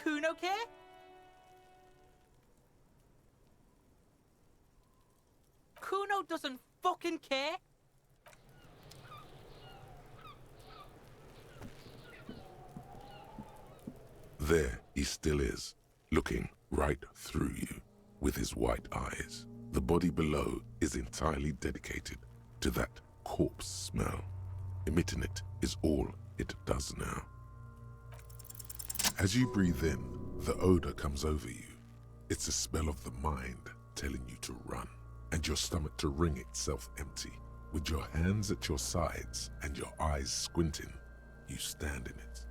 Kuno care? Kuno doesn't fucking care. There he still is, looking right through you with his white eyes. The body below is entirely dedicated to that corpse smell. Emitting it is all it does now. As you breathe in, the odor comes over you. It's a smell of the mind telling you to run, and your stomach to wring itself empty. With your hands at your sides and your eyes squinting, you stand in it.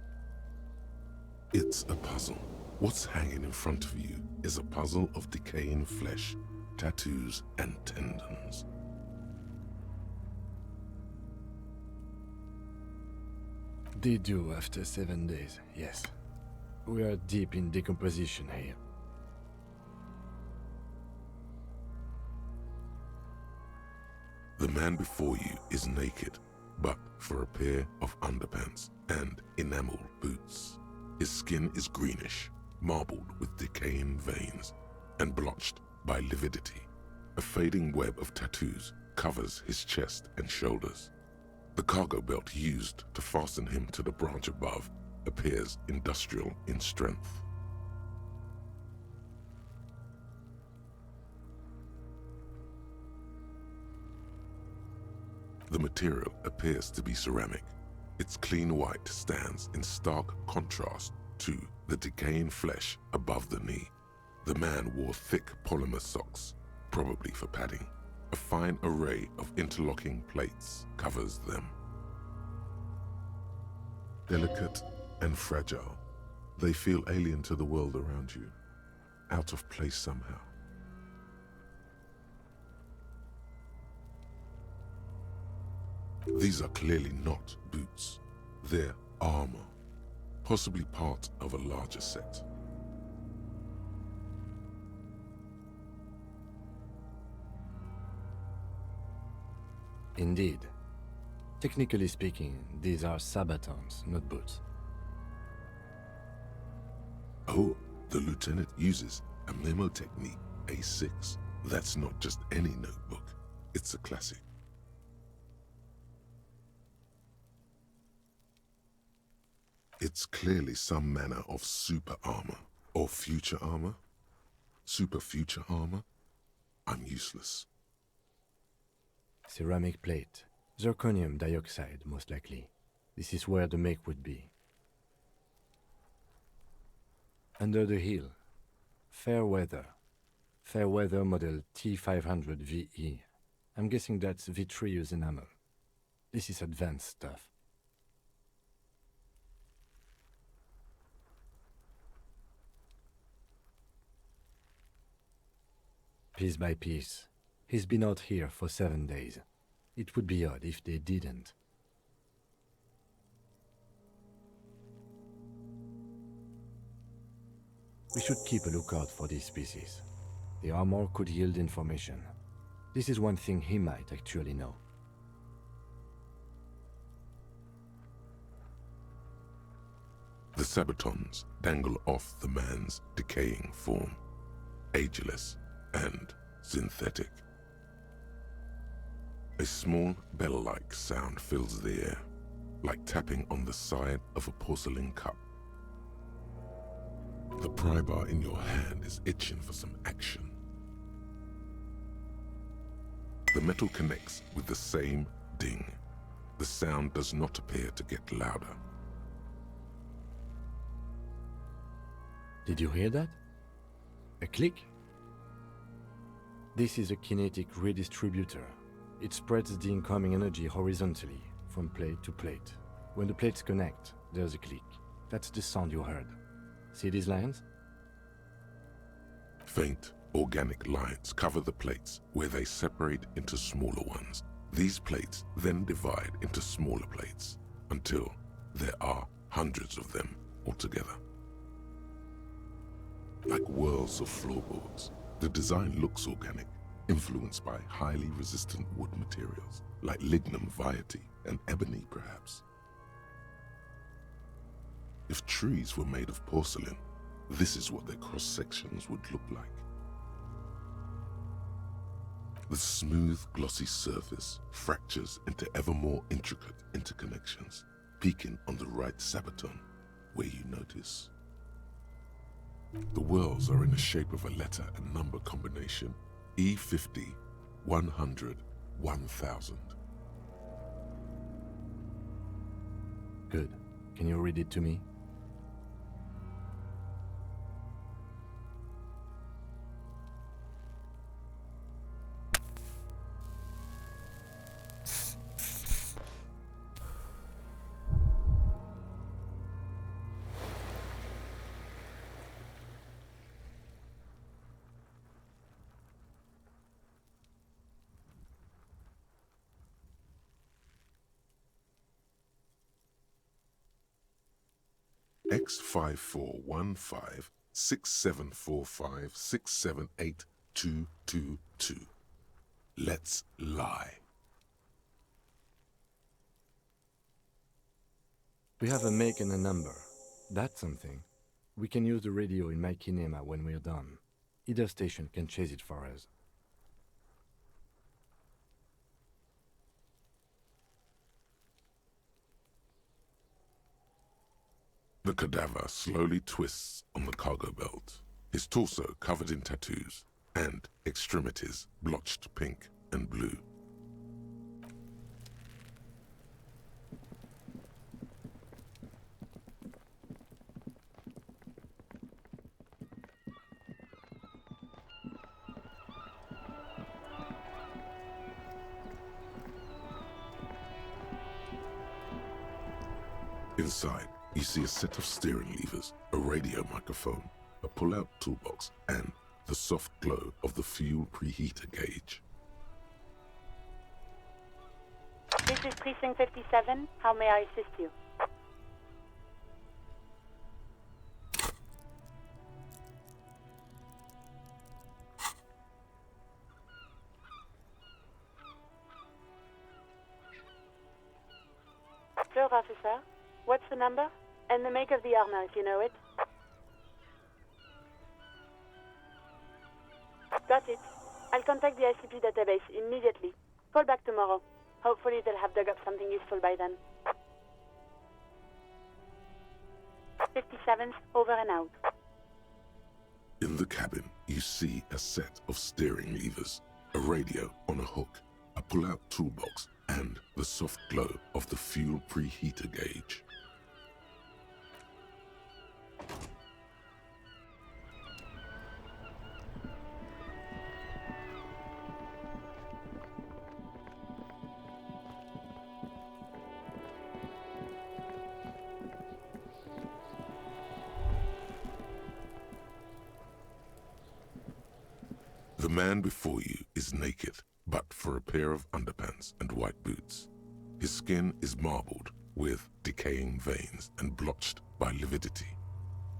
It's a puzzle. What's hanging in front of you is a puzzle of decaying flesh, tattoos, and tendons. They do after 7 days, yes. We are deep in decomposition here. The man before you is naked, but for a pair of underpants and enamel boots. His skin is greenish, marbled with decaying veins, and blotched by lividity. A fading web of tattoos covers his chest and shoulders. The cargo belt used to fasten him to the branch above appears industrial in strength. The material appears to be ceramic. Its clean white stands in stark contrast to the decaying flesh above the knee. The man wore thick polymer socks, probably for padding. A fine array of interlocking plates covers them. Delicate and fragile, they feel alien to the world around you, out of place somehow. These are clearly not boots. They're armor, possibly part of a larger set. Indeed. Technically speaking, these are sabatons, not boots. Oh, the lieutenant uses a memo technique, A6. That's not just any notebook, it's a classic. It's clearly some manner of super armor, or future armor. Super future armor? I'm useless. Ceramic plate. Zirconium dioxide, most likely. This is where the make would be. Under the hill. Fair weather. Fair weather model T500 VE. I'm guessing that's vitreous enamel. This is advanced stuff. Piece by piece. He's been out here for 7 days. It would be odd if they didn't. We should keep a lookout for these species. The armor could yield information. This is one thing he might actually know. The sabatons dangle off the man's decaying form, ageless and synthetic. A small bell-like sound fills the air, like tapping on the side of a porcelain cup. The pry bar in your hand is itching for some action. The metal connects with the same ding. The sound does not appear to get louder. Did you hear that? A click? This is a kinetic redistributor. It spreads the incoming energy horizontally, from plate to plate. When the plates connect, there's a click. That's the sound you heard. See these lines? Faint, organic lines cover the plates where they separate into smaller ones. These plates then divide into smaller plates until there are hundreds of them altogether. Like whirls of floorboards, the design looks organic, influenced by highly resistant wood materials, like lignum vitae and ebony perhaps. If trees were made of porcelain, this is what their cross-sections would look like. The smooth, glossy surface fractures into ever more intricate interconnections, peaking on the right sabaton, where you notice. The whorls are in the shape of a letter and number combination, E50, 100, 1000. Good. Can you read it to me? X54156745678222. Let's lie. We have a make and a number. That's something. We can use the radio in my kinema when we're done. Either station can chase it for us. The cadaver slowly twists on the cargo belt, his torso covered in tattoos, and extremities blotched pink and blue. Inside, you see a set of steering levers, a radio microphone, a pull-out toolbox, and the soft glow of the fuel preheater gauge. This is Precinct 57. How may I assist you? Sure, officer. What's the number? And the make of the armor, if you know it. Got it. I'll contact the ICP database immediately. Call back tomorrow. Hopefully they'll have dug up something useful by then. 57's over and out. In the cabin, you see a set of steering levers, a radio on a hook, a pull-out toolbox, and the soft glow of the fuel preheater gauge. The man before you is naked, but for a pair of underpants and white boots. His skin is marbled with decaying veins and blotched by lividity.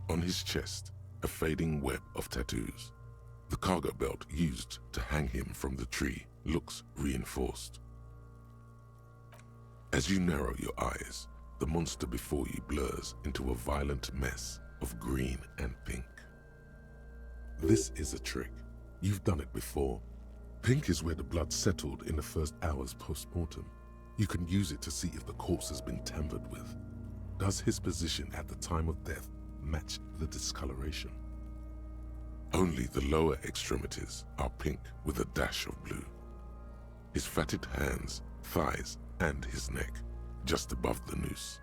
On his chest, a fading web of tattoos. The cargo belt used to hang him from the tree looks reinforced. As you narrow your eyes, the monster before you blurs into a violent mess of green and pink. This is a trick. You've done it before. Pink is where the blood settled in the first hours post-mortem. You can use it to see if the corpse has been tampered with. Does his position at the time of death match the discoloration? Only the lower extremities are pink with a dash of blue. His fatted hands, thighs, and his neck, just above the noose.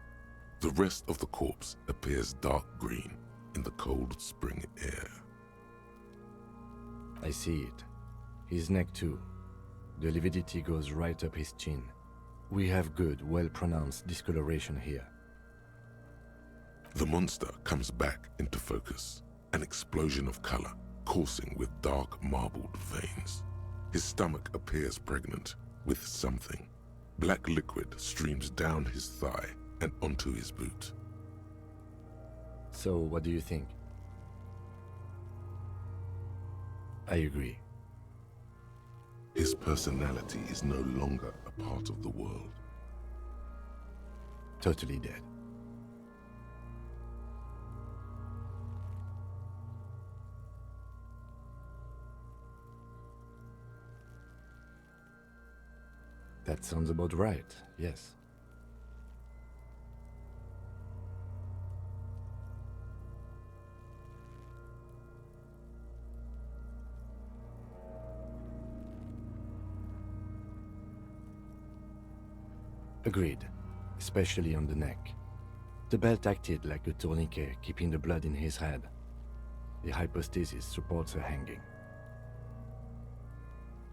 The rest of the corpse appears dark green in the cold spring air. I see it. His neck too. The lividity goes right up his chin. We have good, well-pronounced discoloration here. The monster comes back into focus, an explosion of color coursing with dark marbled veins. His stomach appears pregnant with something. Black liquid streams down his thigh and onto his boot. So, what do you think? I agree. His personality is no longer a part of the world. Totally dead. That sounds about right, yes. Agreed, especially on the neck. The belt acted like a tourniquet, keeping the blood in his head. The hypostasis supports a hanging.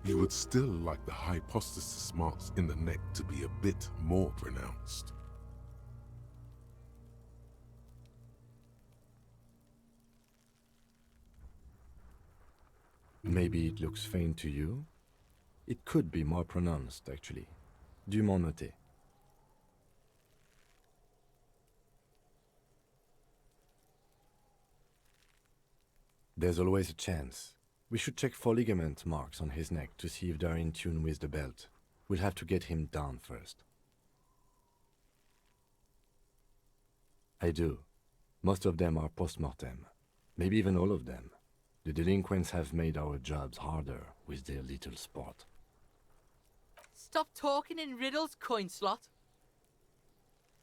You would still like the hypostasis marks in the neck to be a bit more pronounced. Maybe it looks faint to you? It could be more pronounced, actually. Dûment noté. There's always a chance. We should check for ligament marks on his neck to see if they're in tune with the belt. We'll have to get him down first. I do. Most of them are post-mortem. Maybe even all of them. The delinquents have made our jobs harder with their little sport. Stop talking in riddles, coin slot.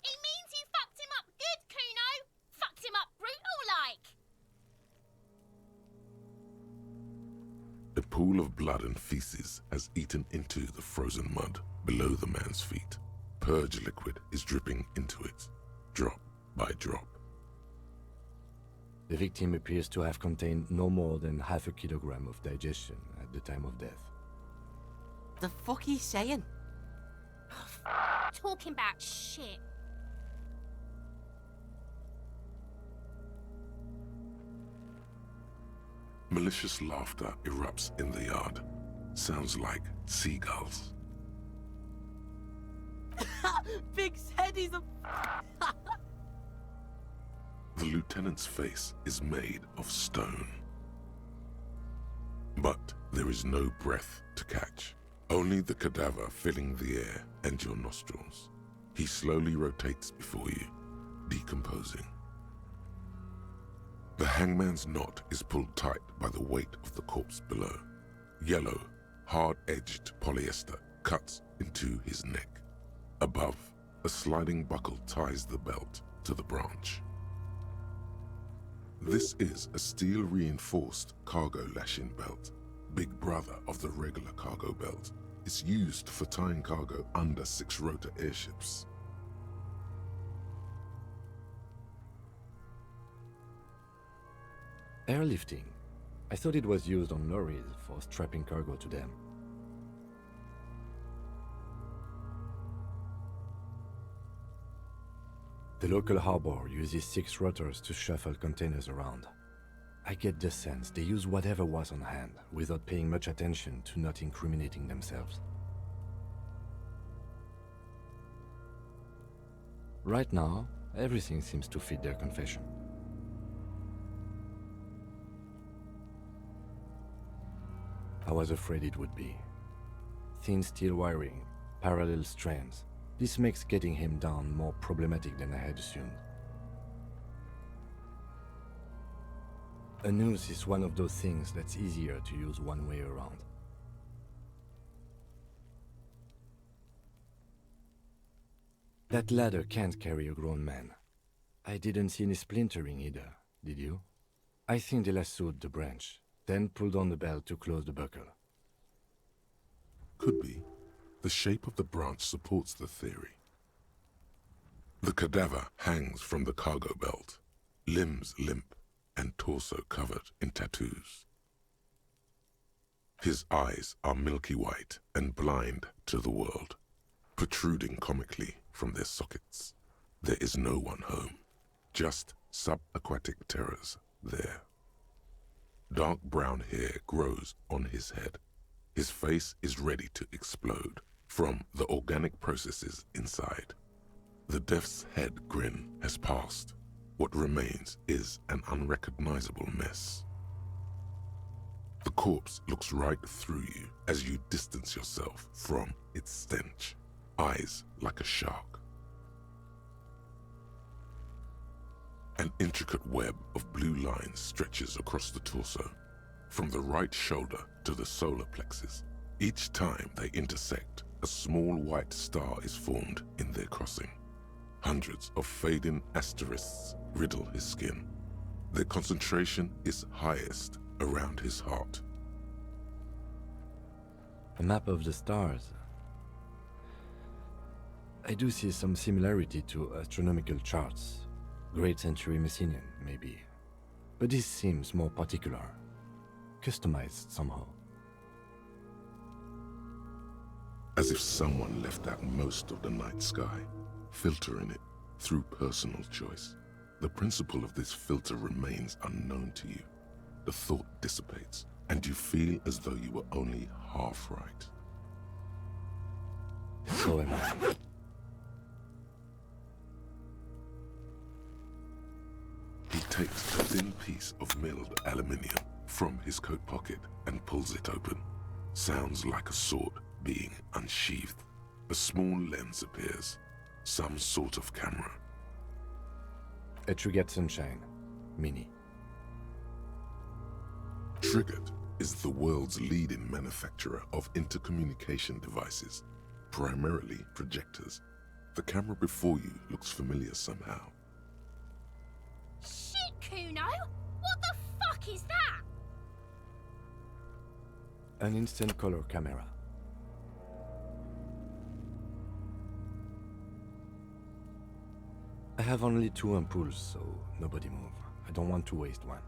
It means you fucked him up good, Kuno! Fucked him up brutal-like! A pool of blood and feces has eaten into the frozen mud below the man's feet. Purge liquid is dripping into it, drop by drop. The victim appears to have contained no more than half a kilogram of digestion at the time of death. The fuck he's saying? Talking about shit. Malicious laughter erupts in the yard. Sounds like seagulls. Big said he's a... The lieutenant's face is made of stone. But there is no breath to catch. Only the cadaver filling the air and your nostrils. He slowly rotates before you, decomposing. The hangman's knot is pulled tight by the weight of the corpse below. Yellow, hard-edged polyester cuts into his neck. Above, a sliding buckle ties the belt to the branch. This is a steel-reinforced cargo lashing belt, big brother of the regular cargo belt. It's used for tying cargo under six-rotor airships. Airlifting. I thought it was used on lorries for strapping cargo to them. The local harbor uses 6 rotors to shuffle containers around. I get the sense they use whatever was on hand without paying much attention to not incriminating themselves. Right now, everything seems to fit their confession. I was afraid it would be. Thin steel wiring, parallel strands. This makes getting him down more problematic than I had assumed. A noose is one of those things that's easier to use one way around. That ladder can't carry a grown man. I didn't see any splintering either, did you? I think they lassoed the branch, then pulled on the belt to close the buckle. Could be. The shape of the branch supports the theory. The cadaver hangs from the cargo belt, limbs limp and torso covered in tattoos. His eyes are milky white and blind to the world, protruding comically from their sockets. There is no one home, just subaquatic terrors there. Dark brown hair grows on his head. His face is ready to explode from the organic processes inside. The death's head grin has passed. What remains is an unrecognizable mess. The corpse looks right through you as you distance yourself from its stench, eyes like a shark. An intricate web of blue lines stretches across the torso, from the right shoulder to the solar plexus. Each time they intersect, a small white star is formed in their crossing. Hundreds of fading asterisks riddle his skin. Their concentration is highest around his heart. A map of the stars. I do see some similarity to astronomical charts. Great century Messinian, maybe. But this seems more particular. Customized somehow. As if someone left out most of the night sky, filtering it through personal choice. The principle of this filter remains unknown to you. The thought dissipates, and you feel as though you were only half right. So am I. He takes a thin piece of milled aluminium from his coat pocket and pulls it open. Sounds like a sword being unsheathed. A small lens appears. Some sort of camera. A Trigger Sunshine. Mini. Triggered is the world's leading manufacturer of intercommunication devices, primarily projectors. The camera before you looks familiar somehow. Shit, Kuno! What the fuck is that? An instant color camera. I have only 2 ampoules, so nobody move. I don't want to waste one.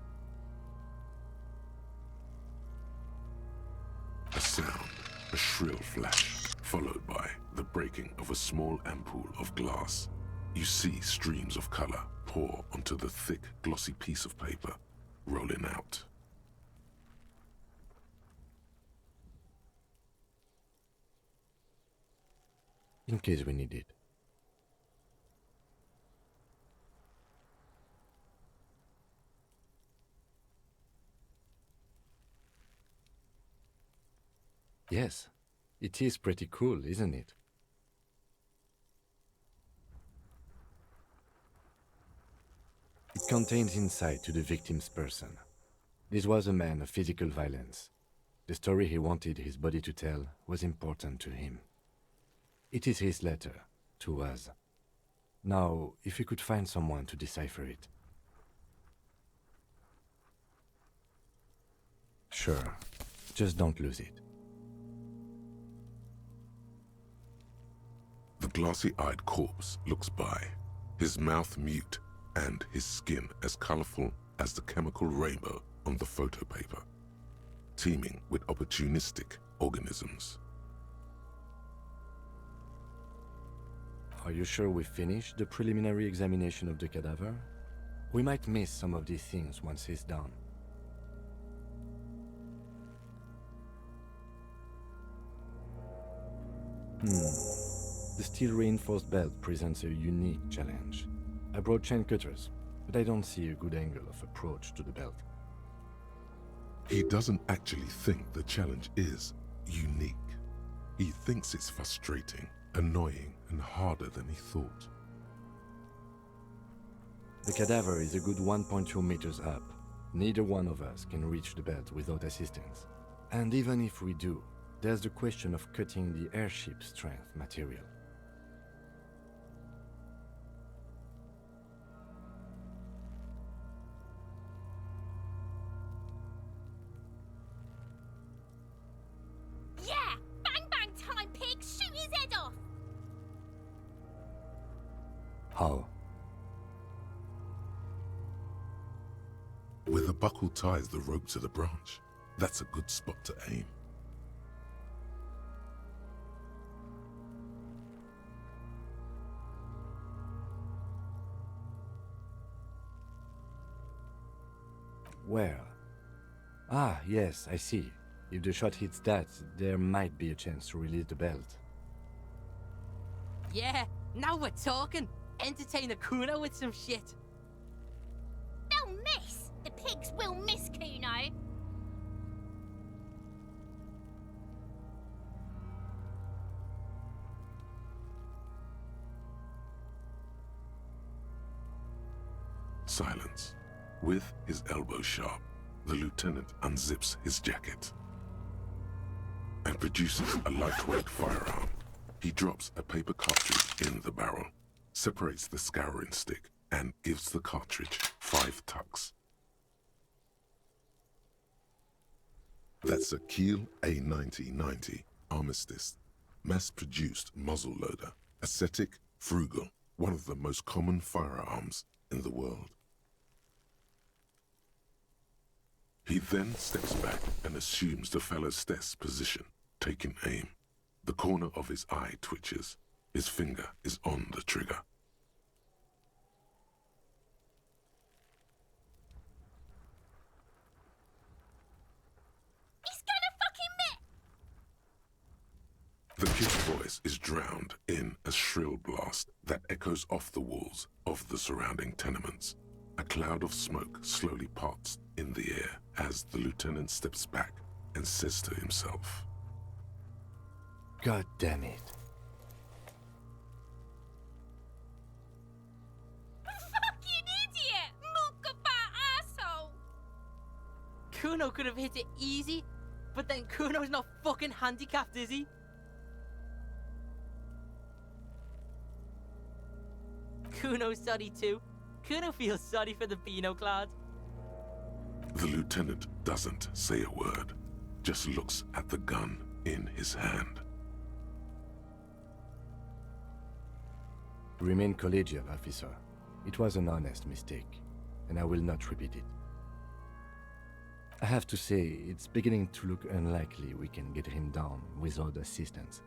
A sound, a shrill flash, followed by the breaking of a small ampoule of glass. You see streams of color pour onto the thick, glossy piece of paper, rolling out. In case we need it. Yes, it is pretty cool, isn't it? It contains insight to the victim's person. This was a man of physical violence. The story he wanted his body to tell was important to him. It is his letter to us. Now, if we could find someone to decipher it. Sure, just don't lose it. The glassy-eyed corpse looks by, his mouth mute and his skin as colorful as the chemical rainbow on the photo paper, teeming with opportunistic organisms. Are you sure we finished the preliminary examination of the cadaver? We might miss some of these things once it's done. The steel-reinforced belt presents a unique challenge. I brought chain cutters, but I don't see a good angle of approach to the belt. He doesn't actually think the challenge is unique. He thinks it's frustrating, annoying, and harder than he thought. The cadaver is a good 1.2 meters up. Neither one of us can reach the belt without assistance. And even if we do, there's the question of cutting the airship strength material. Yeah! Bang bang time, pig! Shoot his head off! How? Where the buckle ties the rope to the branch, that's a good spot to aim. Where? Ah, yes, I see. If the shot hits that, there might be a chance to release the belt. Yeah, now we're talking. Entertain a Kuno with some shit. They'll miss! The pigs will miss, Kuno! Silence. With his elbow sharp, the lieutenant unzips his jacket and produces a lightweight firearm He drops a paper cartridge in the barrel, separates the scouring stick, and gives the cartridge 5 tucks. That's a Kiel A9090 Armistice, mass-produced muzzle loader, ascetic, frugal, one of the most common firearms in the world. He then steps back and assumes the fellow's desk position, taking aim. The corner of his eye twitches. His finger is on the trigger. He's gonna fucking miss! The kid's voice is drowned in a shrill blast that echoes off the walls of the surrounding tenements. A cloud of smoke slowly parts in the air as the lieutenant steps back and says to himself, God damn it. Fucking idiot! Mookaba asshole! Kuno could have hit it easy, but then Kuno's not fucking handicapped, is he? Kuno's sorry too. Kuno feels sorry for the Beano Cloud. The lieutenant doesn't say a word, just looks at the gun in his hand. Remain collegial, officer. It was an honest mistake, and I will not repeat it. I have to say, it's beginning to look unlikely we can get him down without assistance.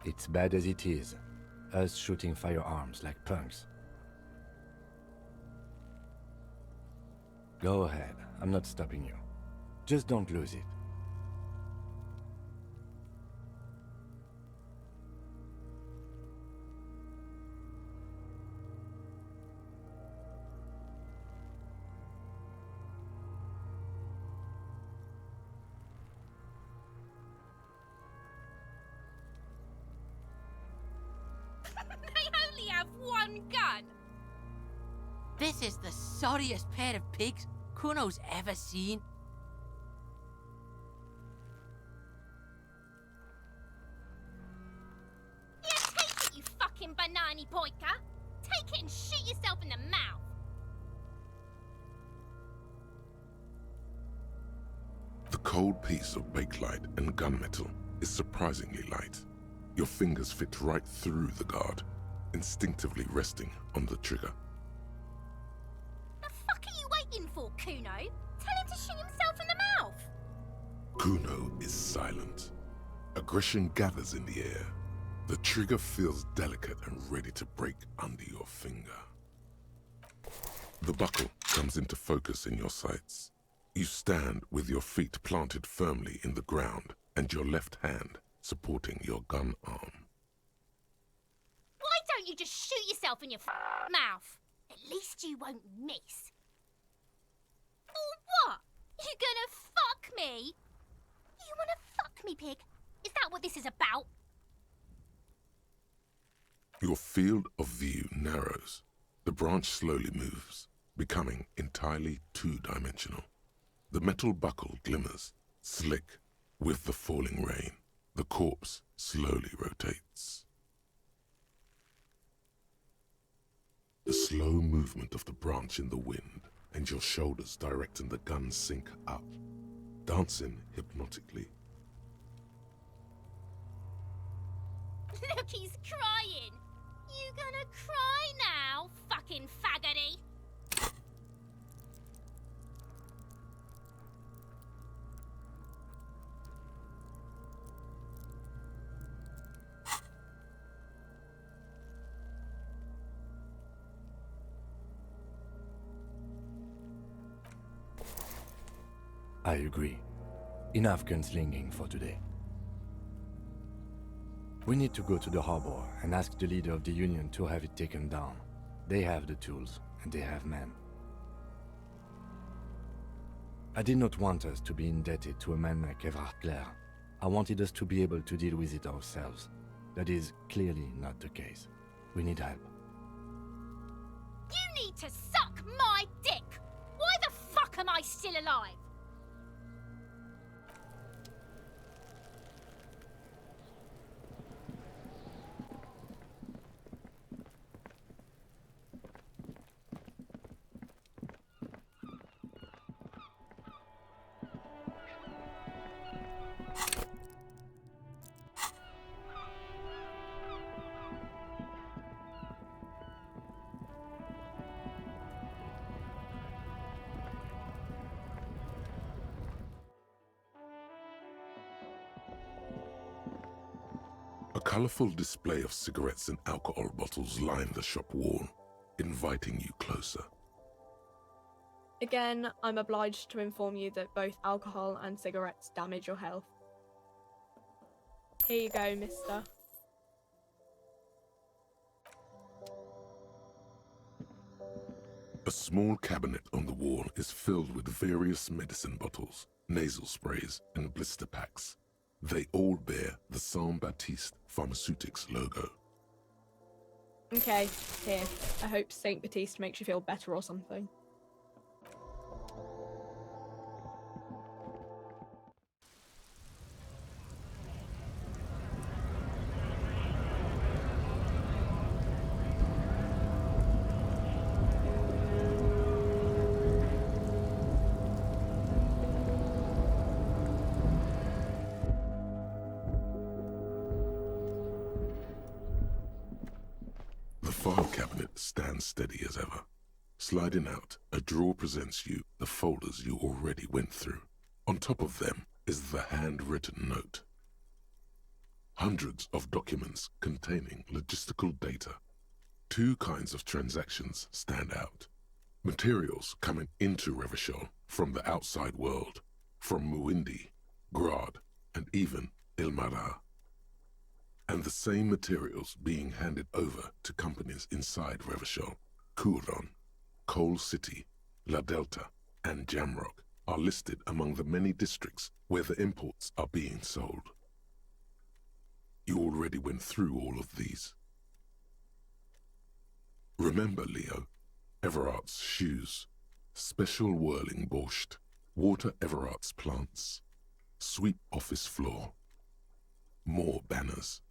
It's bad as it is, us shooting firearms like punks. Go ahead, I'm not stopping you. Just don't lose it. They only have one gun! This is the sorriest pair of pigs Kuno's ever seen. Yeah, take it, you fucking banani poika! Take it and shoot yourself in the mouth! The cold piece of bakelite and gunmetal is surprisingly light. Your fingers fit right through the guard, instinctively resting on the trigger. The fuck are you waiting for, Kuno? Tell him to shoot himself in the mouth! Kuno is silent. Aggression gathers in the air. The trigger feels delicate and ready to break under your finger. The buckle comes into focus in your sights. You stand with your feet planted firmly in the ground and your left hand supporting your gun arm. Why don't you just shoot yourself in your mouth? At least you won't miss. Or what? You gonna fuck me? You wanna fuck me, pig? Is that what this is about? Your field of view narrows. The branch slowly moves, becoming entirely two-dimensional. The metal buckle glimmers, slick, with the falling rain. The corpse slowly rotates. The slow movement of the branch in the wind and your shoulders directing the gun sink up, dancing hypnotically. Look, he's crying. You gonna cry now, fucking faggoty? I agree. Enough gunslinging for today. We need to go to the harbor and ask the leader of the Union to have it taken down. They have the tools, and they have men. I did not want us to be indebted to a man like Everard Clare. I wanted us to be able to deal with it ourselves. That is clearly not the case. We need help. You need to suck my dick! Why the fuck am I still alive? colourful display of cigarettes and alcohol bottles line the shop wall, inviting you closer. Again, I'm obliged to inform you that both alcohol and cigarettes damage your health. Here you go, mister. A small cabinet on the wall is filled with various medicine bottles, nasal sprays, and blister packs. They all bear the Saint-Baptiste Pharmaceutics logo. Okay, here. I hope Saint Baptiste makes you feel better or something. The file cabinet stands steady as ever. Sliding out, a drawer presents you the folders you already went through. On top of them is the handwritten note. Hundreds of documents containing logistical data. Two kinds of transactions stand out. Materials coming into Revachol from the outside world, from Muindi, Grad, and even Ilmara. And the same materials being handed over to companies inside Revachol, Couron, Coal City, La Delta, and Jamrock are listed among the many districts where the imports are being sold. You already went through all of these. Remember, Leo, Everart's shoes, special whirling borscht, water Everart's plants, sweep office floor, more banners.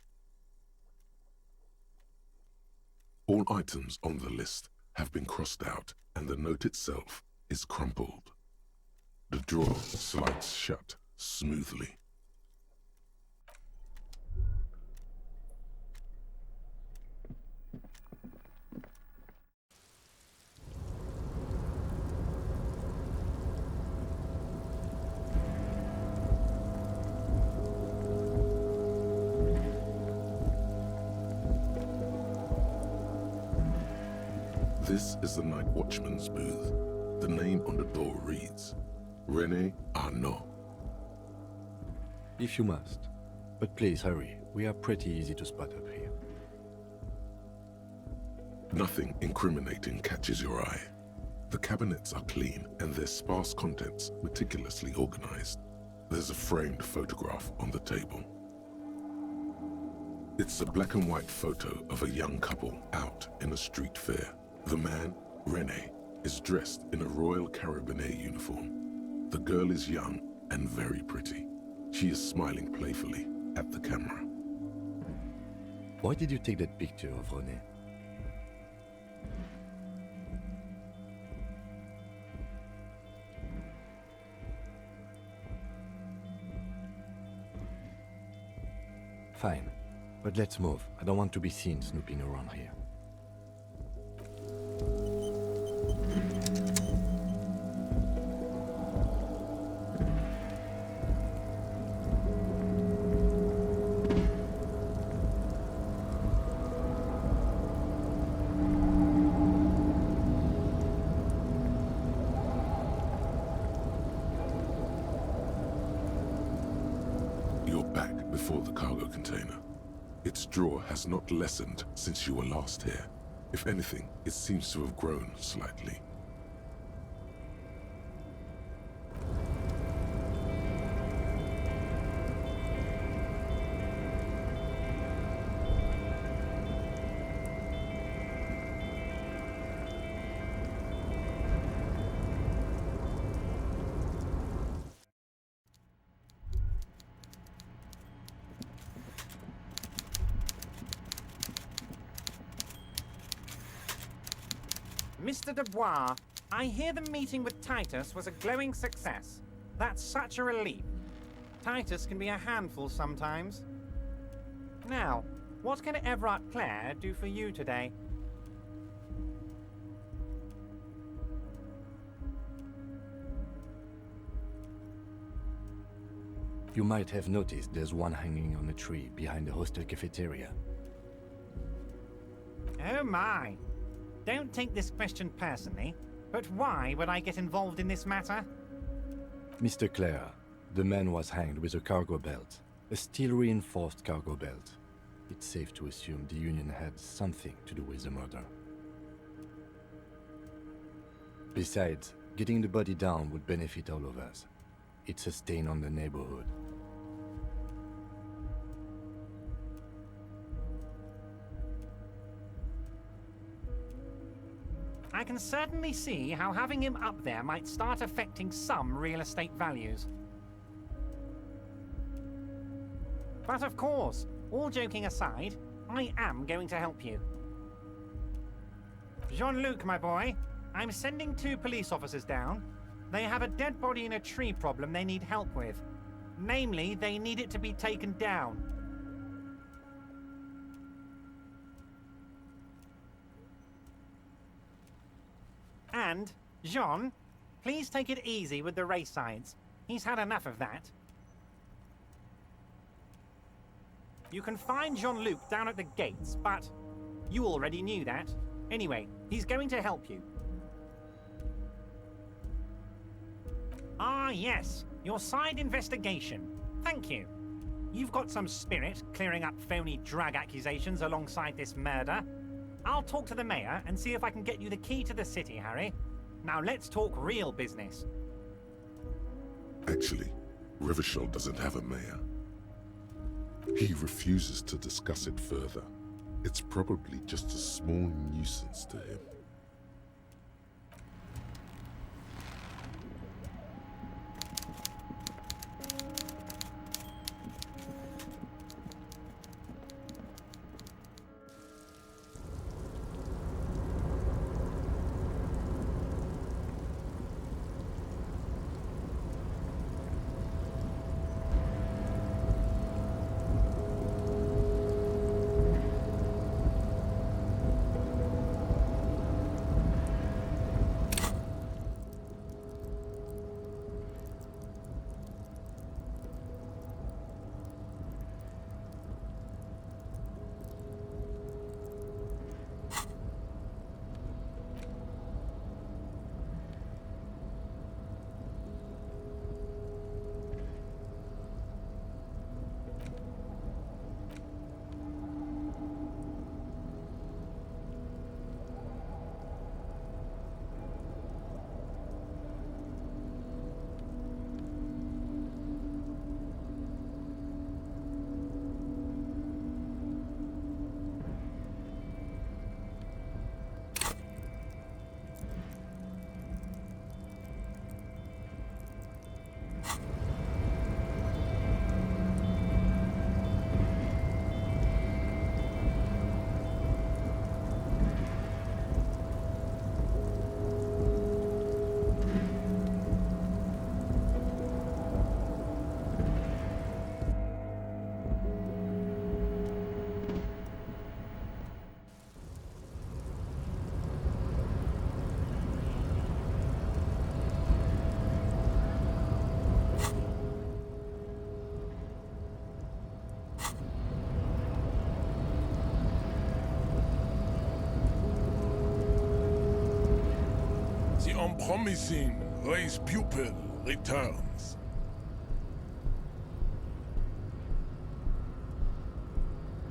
All items on the list have been crossed out and the note itself is crumpled. The drawer slides shut smoothly. This is the night watchman's booth. The name on the door reads, René Arnaud. If you must. But please hurry. We are pretty easy to spot up here. Nothing incriminating catches your eye. The cabinets are clean and their sparse contents meticulously organized. There's a framed photograph on the table. It's a black and white photo of a young couple out in a street fair. The man, René, is dressed in a Royal Carabinier uniform. The girl is young and very pretty. She is smiling playfully at the camera. Why did you take that picture of René? Fine, but let's move. I don't want to be seen snooping around here. You're back before the cargo container. Its drawer has not lessened since you were last here. If anything, it seems to have grown slightly. Mr. Dubois, I hear the meeting with Titus was a glowing success. That's such a relief. Titus can be a handful sometimes. Now, what can Everard Clare do for you today? You might have noticed there's one hanging on a tree behind the hostel cafeteria. Oh my. Don't take this question personally, but why would I get involved in this matter? Mr. Clare, the man was hanged with a cargo belt. A steel-reinforced cargo belt. It's safe to assume the Union had something to do with the murder. Besides, getting the body down would benefit all of us. It's a stain on the neighborhood. I can certainly see how having him up there might start affecting some real estate values. But of course, all joking aside, I am going to help you. Jean-Luc, my boy, I'm sending 2 police officers down. They have a dead body in a tree problem they need help with. Namely, they need it to be taken down. And, Jean, please take it easy with the race signs. He's had enough of that. You can find Jean-Luc down at the gates, but you already knew that. Anyway, he's going to help you. Ah, yes, your side investigation. Thank you. You've got some spirit clearing up phony drug accusations alongside this murder. I'll talk to the mayor and see if I can get you the key to the city, Harry. Now let's talk real business. Actually, Rivershell doesn't have a mayor. He refuses to discuss it further. It's probably just a small nuisance to him. The unpromising race pupil returns.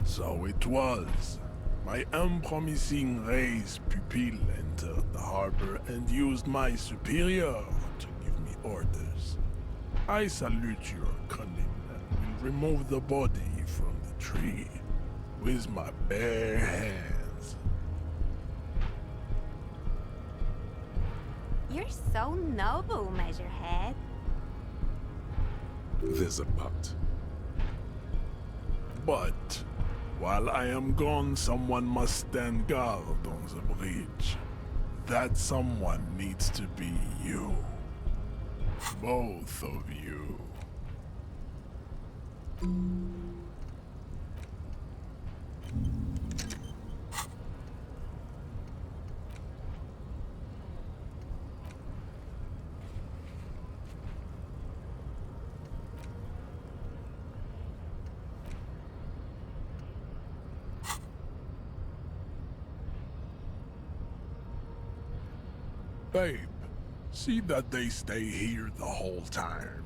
So it was. My unpromising race pupil entered the harbor and used my superior to give me orders. I salute your cunning and will remove the body from the tree with my bare hands. You're so noble, Measurehead. There's a but. But while I am gone, someone must stand guard on the bridge. That someone needs to be you. Both of you. Babe, see that they stay here the whole time.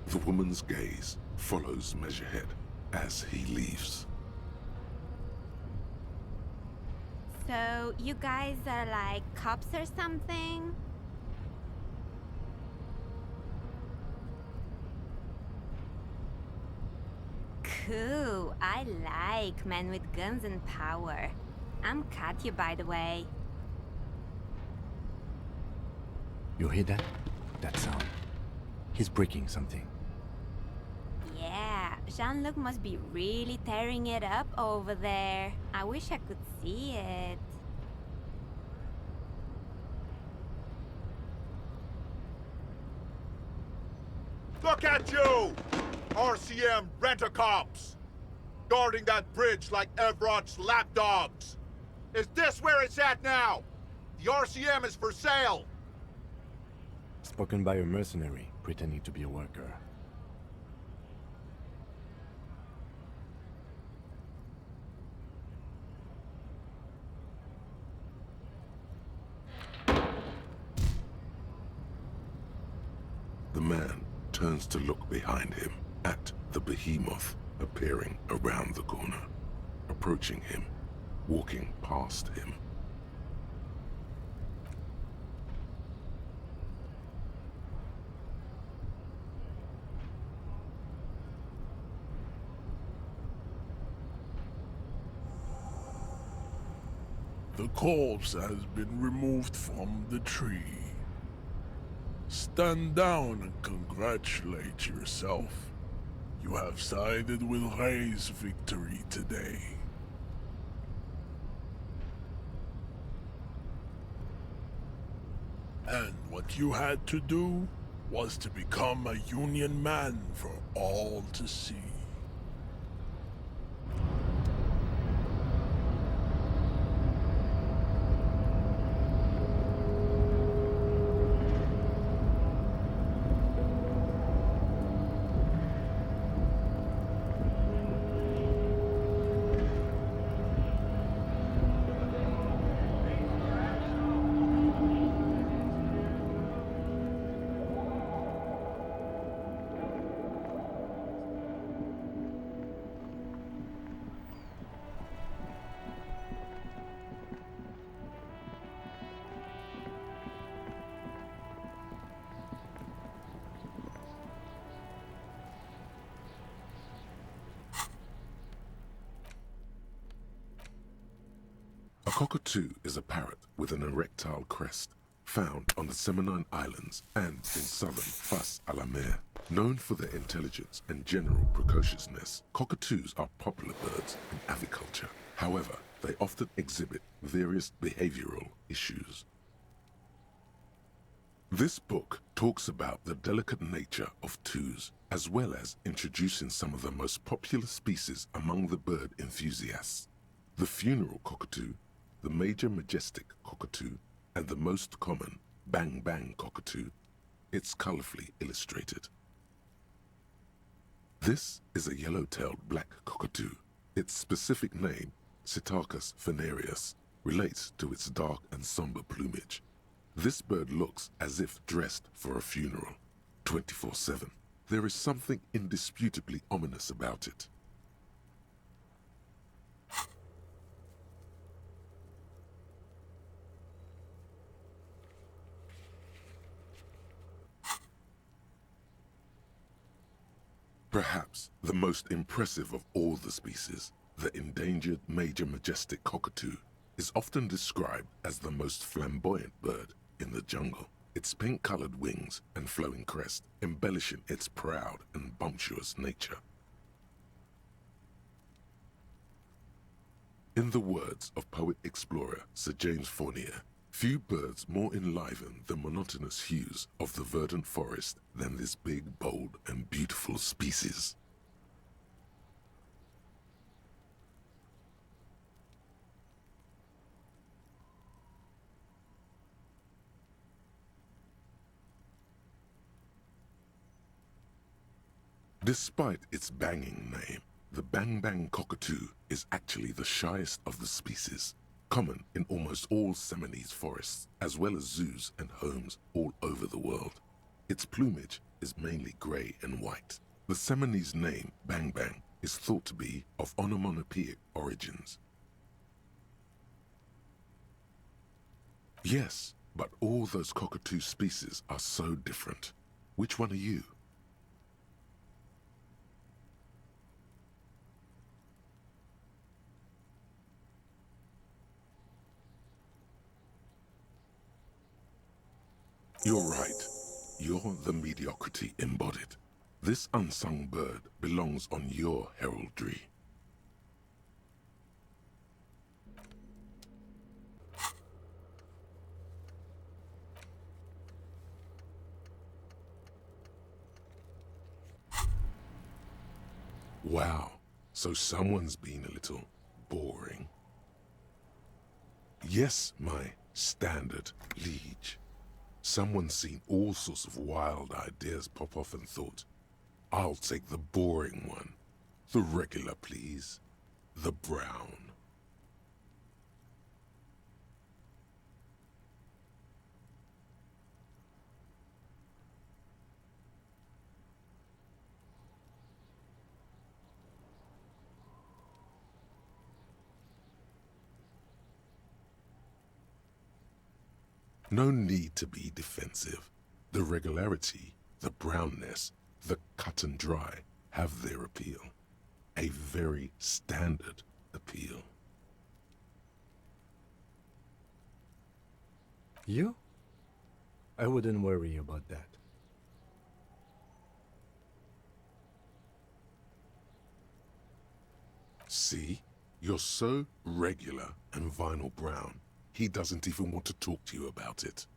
The woman's gaze follows Measurehead as he leaves. So, you guys are like cops or something? Cool, I like men with guns and power. I'm Katya, by the way. You hear that? That sound. He's breaking something. Yeah, Jean-Luc must be really tearing it up over there. I wish I could see it. Look at you! RCM rent-a-cops! Guarding that bridge like Everott's lapdogs! Is this where it's at now? The RCM is for sale! Spoken by a mercenary pretending to be a worker. The man turns to look behind him at the behemoth appearing around the corner, approaching him, walking past him. The corpse has been removed from the tree. Stand down and congratulate yourself. You have sided with Ray's victory today. And what you had to do was to become a Union man for all to see. A cockatoo is a parrot with an erectile crest, found on the Seminine Islands and in southern Fas a la Mer. Known for their intelligence and general precociousness, cockatoos are popular birds in aviculture. However, they often exhibit various behavioral issues. This book talks about the delicate nature of toos, as well as introducing some of the most popular species among the bird enthusiasts. The funeral cockatoo, the major majestic cockatoo, and the most common bang-bang cockatoo. It's colorfully illustrated. This is a yellow-tailed black cockatoo. Its specific name, Psittacus venereus, relates to its dark and somber plumage. This bird looks as if dressed for a funeral, 24/7. There is something indisputably ominous about it. Perhaps the most impressive of all the species, the endangered major majestic cockatoo, is often described as the most flamboyant bird in the jungle. Its pink-colored wings and flowing crest embellishing its proud and bumptious nature. In the words of poet-explorer Sir James Fournier, few birds more enliven the monotonous hues of the verdant forest than this big, bold, and beautiful species. Despite its banging name, the Bang Bang cockatoo is actually the shyest of the species, common in almost all Seminoles forests, as well as zoos and homes all over the world. Its plumage is mainly grey and white. The Seminoles name, Bang Bang, is thought to be of onomatopoeic origins. Yes, but all those cockatoo species are so different. Which one are you? You're right. You're the mediocrity embodied. This unsung bird belongs on your heraldry. Wow, so someone's been a little boring. Yes, my standard liege. Someone's seen all sorts of wild ideas pop off and thought, I'll take the boring one. The regular, please. The brown. No need to be defensive. The regularity, the brownness, the cut and dry have their appeal. A very standard appeal. You? I wouldn't worry about that. See? You're so regular and vinyl brown. He doesn't even want to talk to you about it.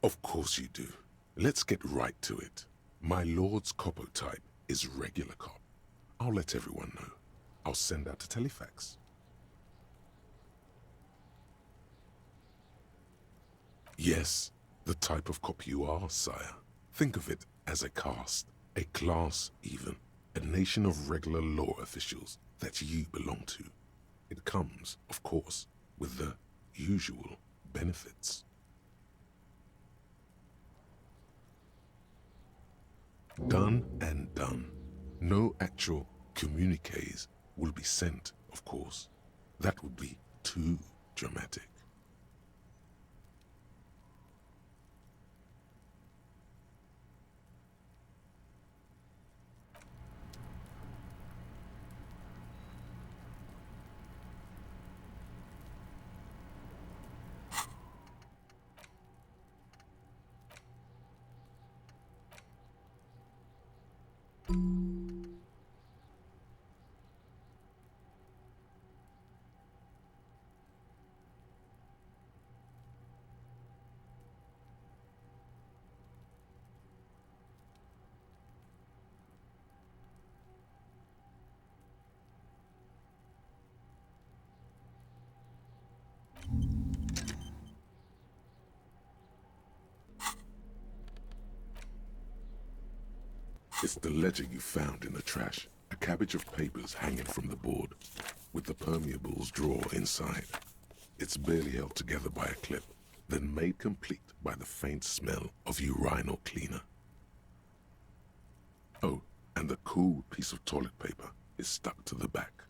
Of course you do. Let's get right to it. My lord's Coppo type is regular cop. I'll let everyone know. I'll send out a telefax. Yes, the type of cop you are, sire. Think of it as a caste, a class even. A nation of regular law officials that you belong to. It comes, of course, with the usual benefits. Done and done. No actual communiques will be sent, of course. That would be too dramatic. It's the ledger you found in the trash. A cabbage of papers hanging from the board, with the permeables drawer inside. It's barely held together by a clip, then made complete by the faint smell of urinal cleaner. Oh, and the cool piece of toilet paper is stuck to the back.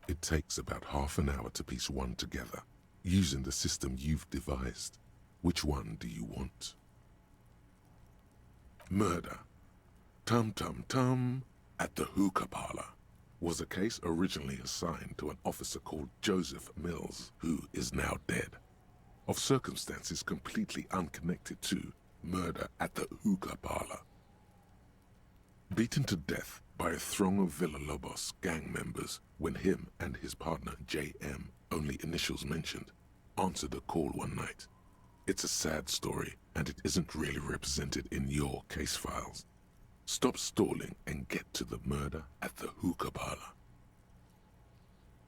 It takes about half an hour to piece one together, using the system you've devised. Which one do you want? Murder. Tum Tum Tum at the hookah parlor was a case originally assigned to an officer called Joseph Mills, who is now dead, of circumstances completely unconnected to murder at the hookah parlor. Beaten to death by a throng of Villalobos gang members when him and his partner J.M., only initials mentioned, answered a call one night. It's a sad story, and it isn't really represented in your case files. Stop stalling and get to the murder at the hookah parlor.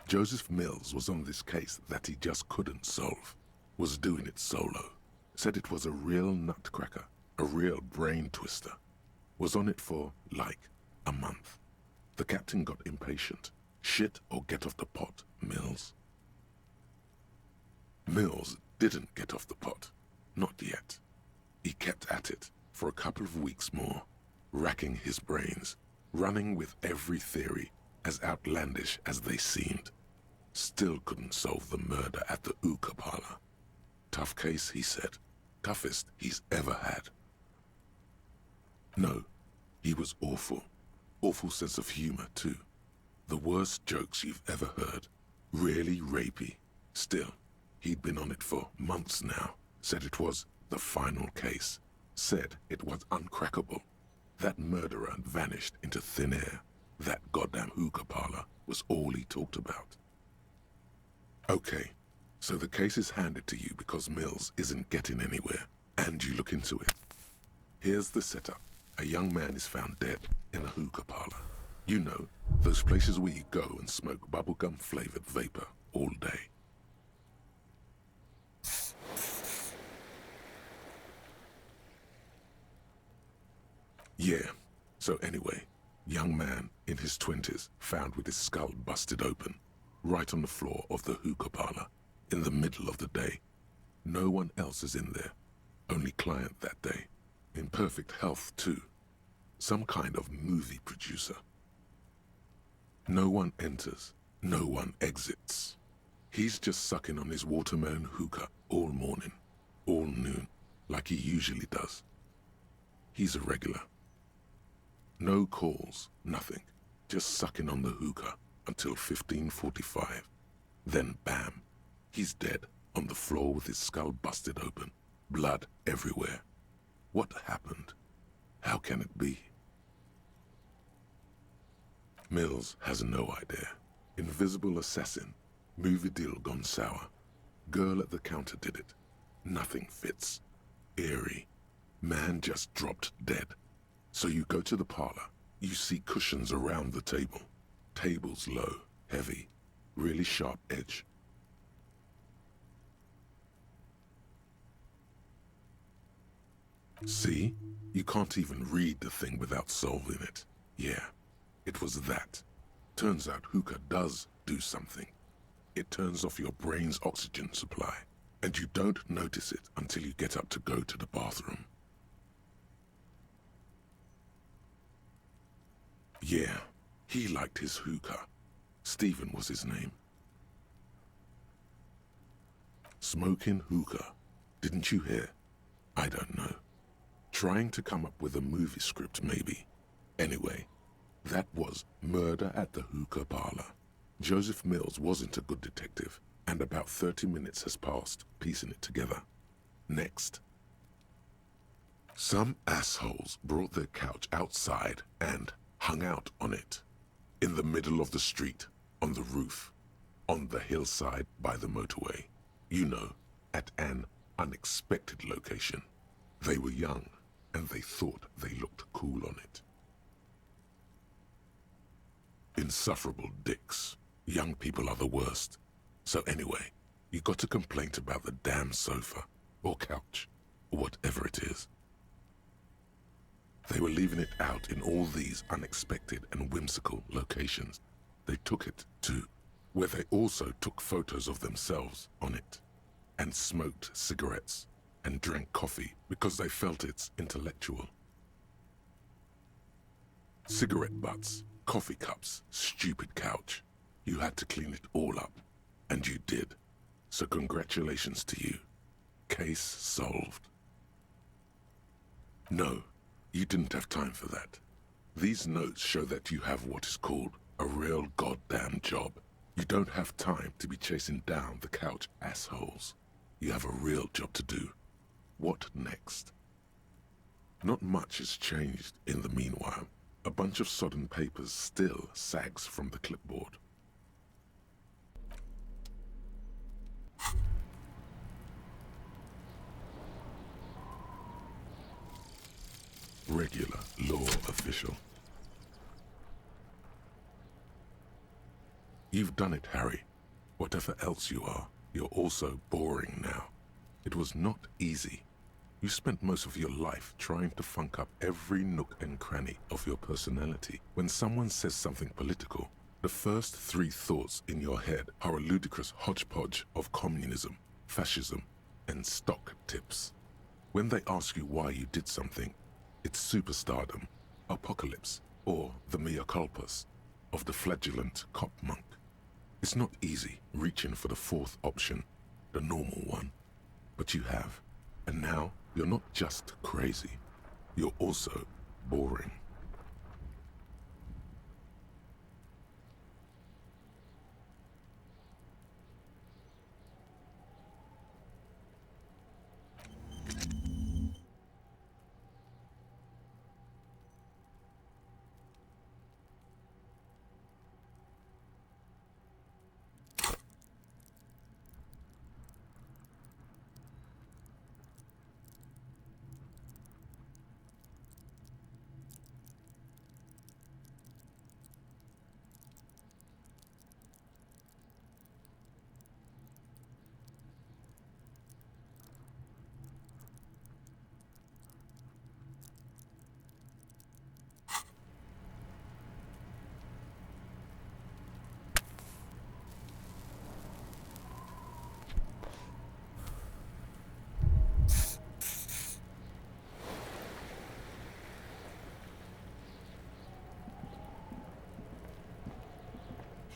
Joseph Mills was on this case that he just couldn't solve, was doing it solo, said it was a real nutcracker, a real brain twister, was on it for, like, a month. The captain got impatient. Shit or get off the pot, Mills. Mills didn't get off the pot. Not yet. He kept at it for a couple of weeks more, racking his brains, running with every theory as outlandish as they seemed. Still couldn't solve the murder at the hookah parlor. Tough case, he said. Toughest he's ever had. No, he was awful. Awful sense of humor, too. The worst jokes you've ever heard. Really rapey. Still, he'd been on it for months now. Said it was the final case. Said it was uncrackable. That murderer vanished into thin air. That goddamn hookah parlor was all he talked about. Okay, so the case is handed to you because Mills isn't getting anywhere, and you look into it. Here's the setup. A young man is found dead in a hookah parlor. You know, those places where you go and smoke bubblegum-flavored vapor all day. Yeah, so anyway, young man in his 20s found with his skull busted open, right on the floor of the hookah parlor, in the middle of the day. No one else is in there, only client that day. In perfect health, too. Some kind of movie producer. No one enters, no one exits. He's just sucking on his watermelon hookah all morning, all noon, like he usually does. He's a regular. No calls, nothing. Just sucking on the hookah until 15:45. Then bam, he's dead on the floor with his skull busted open, blood everywhere. What happened? How can it be? Mills has no idea. Invisible assassin. Movie deal gone sour. Girl at the counter did it. Nothing fits. Eerie. Man just dropped dead. So you go to the parlor. You see cushions around the table. Tables low, heavy, really sharp edge. See? You can't even read the thing without solving it. Yeah, it was that. Turns out hookah does do something. It turns off your brain's oxygen supply, and you don't notice it until you get up to go to the bathroom. Yeah, he liked his hookah. Stephen was his name. Smoking hookah. Didn't you hear? I don't know. Trying to come up with a movie script, maybe. Anyway, that was Murder at the Hookah Parlor. Joseph Mills wasn't a good detective, and about 30 minutes has passed piecing it together. Next. Some assholes brought their couch outside and hung out on it. In the middle of the street, on the roof, on the hillside by the motorway. You know, at an unexpected location. They were young, and they thought they looked cool on it. Insufferable dicks. Young people are the worst. So anyway, you got a complaint about the damn sofa, or couch, or whatever it is. They were leaving it out in all these unexpected and whimsical locations. They took it to, where they also took photos of themselves on it, and smoked cigarettes, and drank coffee because they felt it's intellectual. Cigarette butts, coffee cups, stupid couch. You had to clean it all up, and you did. So congratulations to you. Case solved. No, you didn't have time for that. These notes show that you have what is called a real goddamn job. You don't have time to be chasing down the couch assholes. You have a real job to do. What next? Not much has changed in the meanwhile. A bunch of sodden papers still sags from the clipboard. Regular law official. You've done it, Harry. Whatever else you are, you're also boring now. It was not easy. You spent most of your life trying to funk up every nook and cranny of your personality. When someone says something political, the first three thoughts in your head are a ludicrous hodgepodge of communism, fascism, and stock tips. When they ask you why you did something, it's superstardom, apocalypse, or the mea culpas of the flagellant cop monk. It's not easy reaching for the fourth option, the normal one, but you have. And now, you're not just crazy, you're also boring.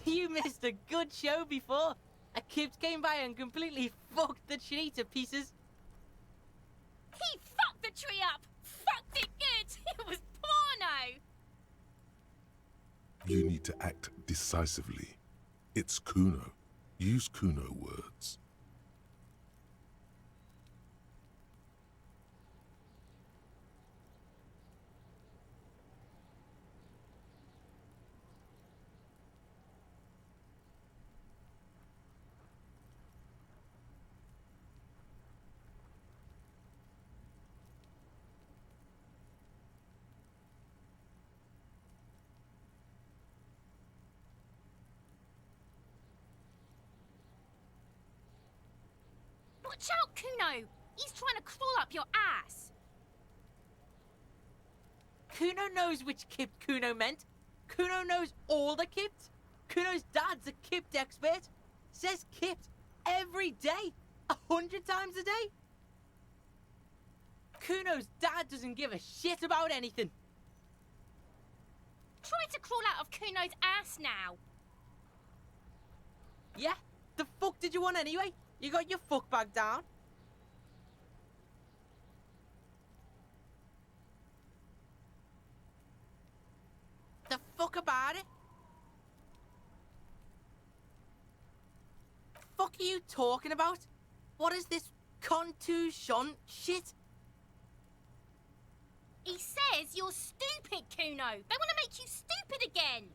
You missed a good show before. A kid came by and completely fucked the tree to pieces. He fucked the tree up! Fucked it good! It was porno! You need to act decisively. It's Kuno. Use Kuno words. Watch out, Kuno! He's trying to crawl up your ass! Kuno knows which Kipt Kuno meant. Kuno knows all the Kipt. Kuno's dad's a Kipt expert. Says Kipt every day. 100 times a day. Kuno's dad doesn't give a shit about anything. Try to crawl out of Kuno's ass now. Yeah? The fuck did you want anyway? You got your fuck bag down. The fuck about it? Fuck are you talking about? What is this contusion shit? He says you're stupid, Kuno. They want to make you stupid again.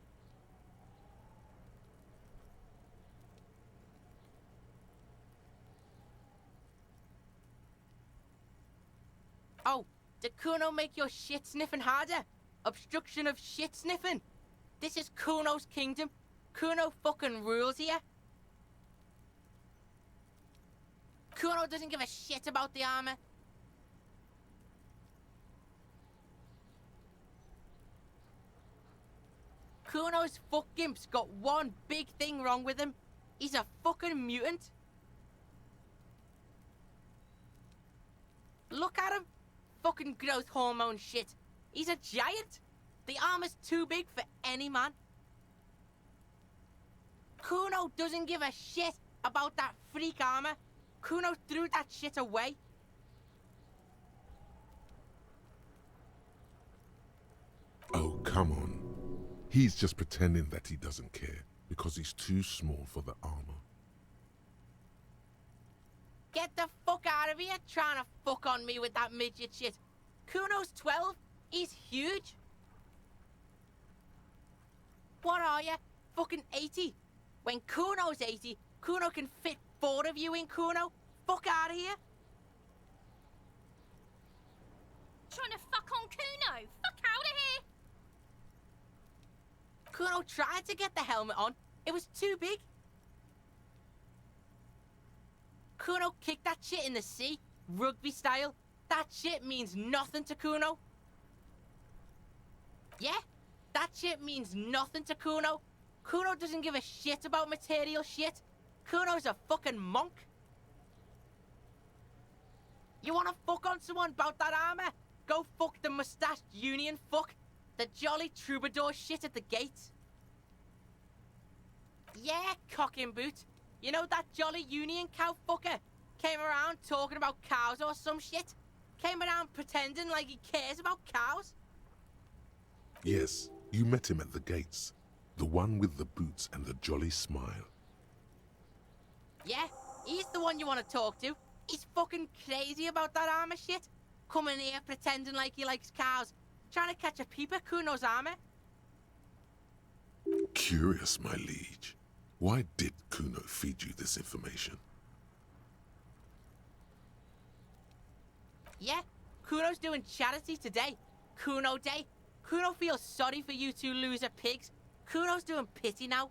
Oh, did Kuno make your shit sniffing harder? Obstruction of shit sniffing. This is Kuno's kingdom. Kuno fucking rules here. Kuno doesn't give a shit about the armor. Kuno's fuck gimp's got one big thing wrong with him. He's a fucking mutant. Look at him. Fucking growth hormone shit. He's a giant. The armor's too big for any man. Kuno doesn't give a shit about that freak armor. Kuno threw that shit away. Oh, come on. He's just pretending that he doesn't care because he's too small for the armor. Get the fuck out of here trying to fuck on me with that midget shit. Kuno's 12. He's huge. What are you? Fucking 80? When Kuno's 80, Kuno can fit 4 of you in Kuno. Fuck out of here. Trying to fuck on Kuno. Fuck out of here. Kuno tried to get the helmet on. It was too big. Kuno kicked that shit in the sea, rugby style. That shit means nothing to Kuno. Yeah, that shit means nothing to Kuno. Kuno doesn't give a shit about material shit. Kuno's a fucking monk. You wanna fuck on someone about that armor? Go fuck the mustached union fuck. The jolly troubadour shit at the gate. Yeah, cock and boot. You know that jolly union cow fucker? Came around talking about cows or some shit? Came around pretending like he cares about cows? Yes, you met him at the gates. The one with the boots and the jolly smile. Yeah, he's the one you want to talk to. He's fucking crazy about that armor shit. Coming here pretending like he likes cows. Trying to catch a peep at Kuno's armor. Curious, my liege. Why did Kuno feed you this information? Yeah, Kuno's doing charity today. Kuno Day. Kuno feels sorry for you two loser pigs. Kuno's doing pity now.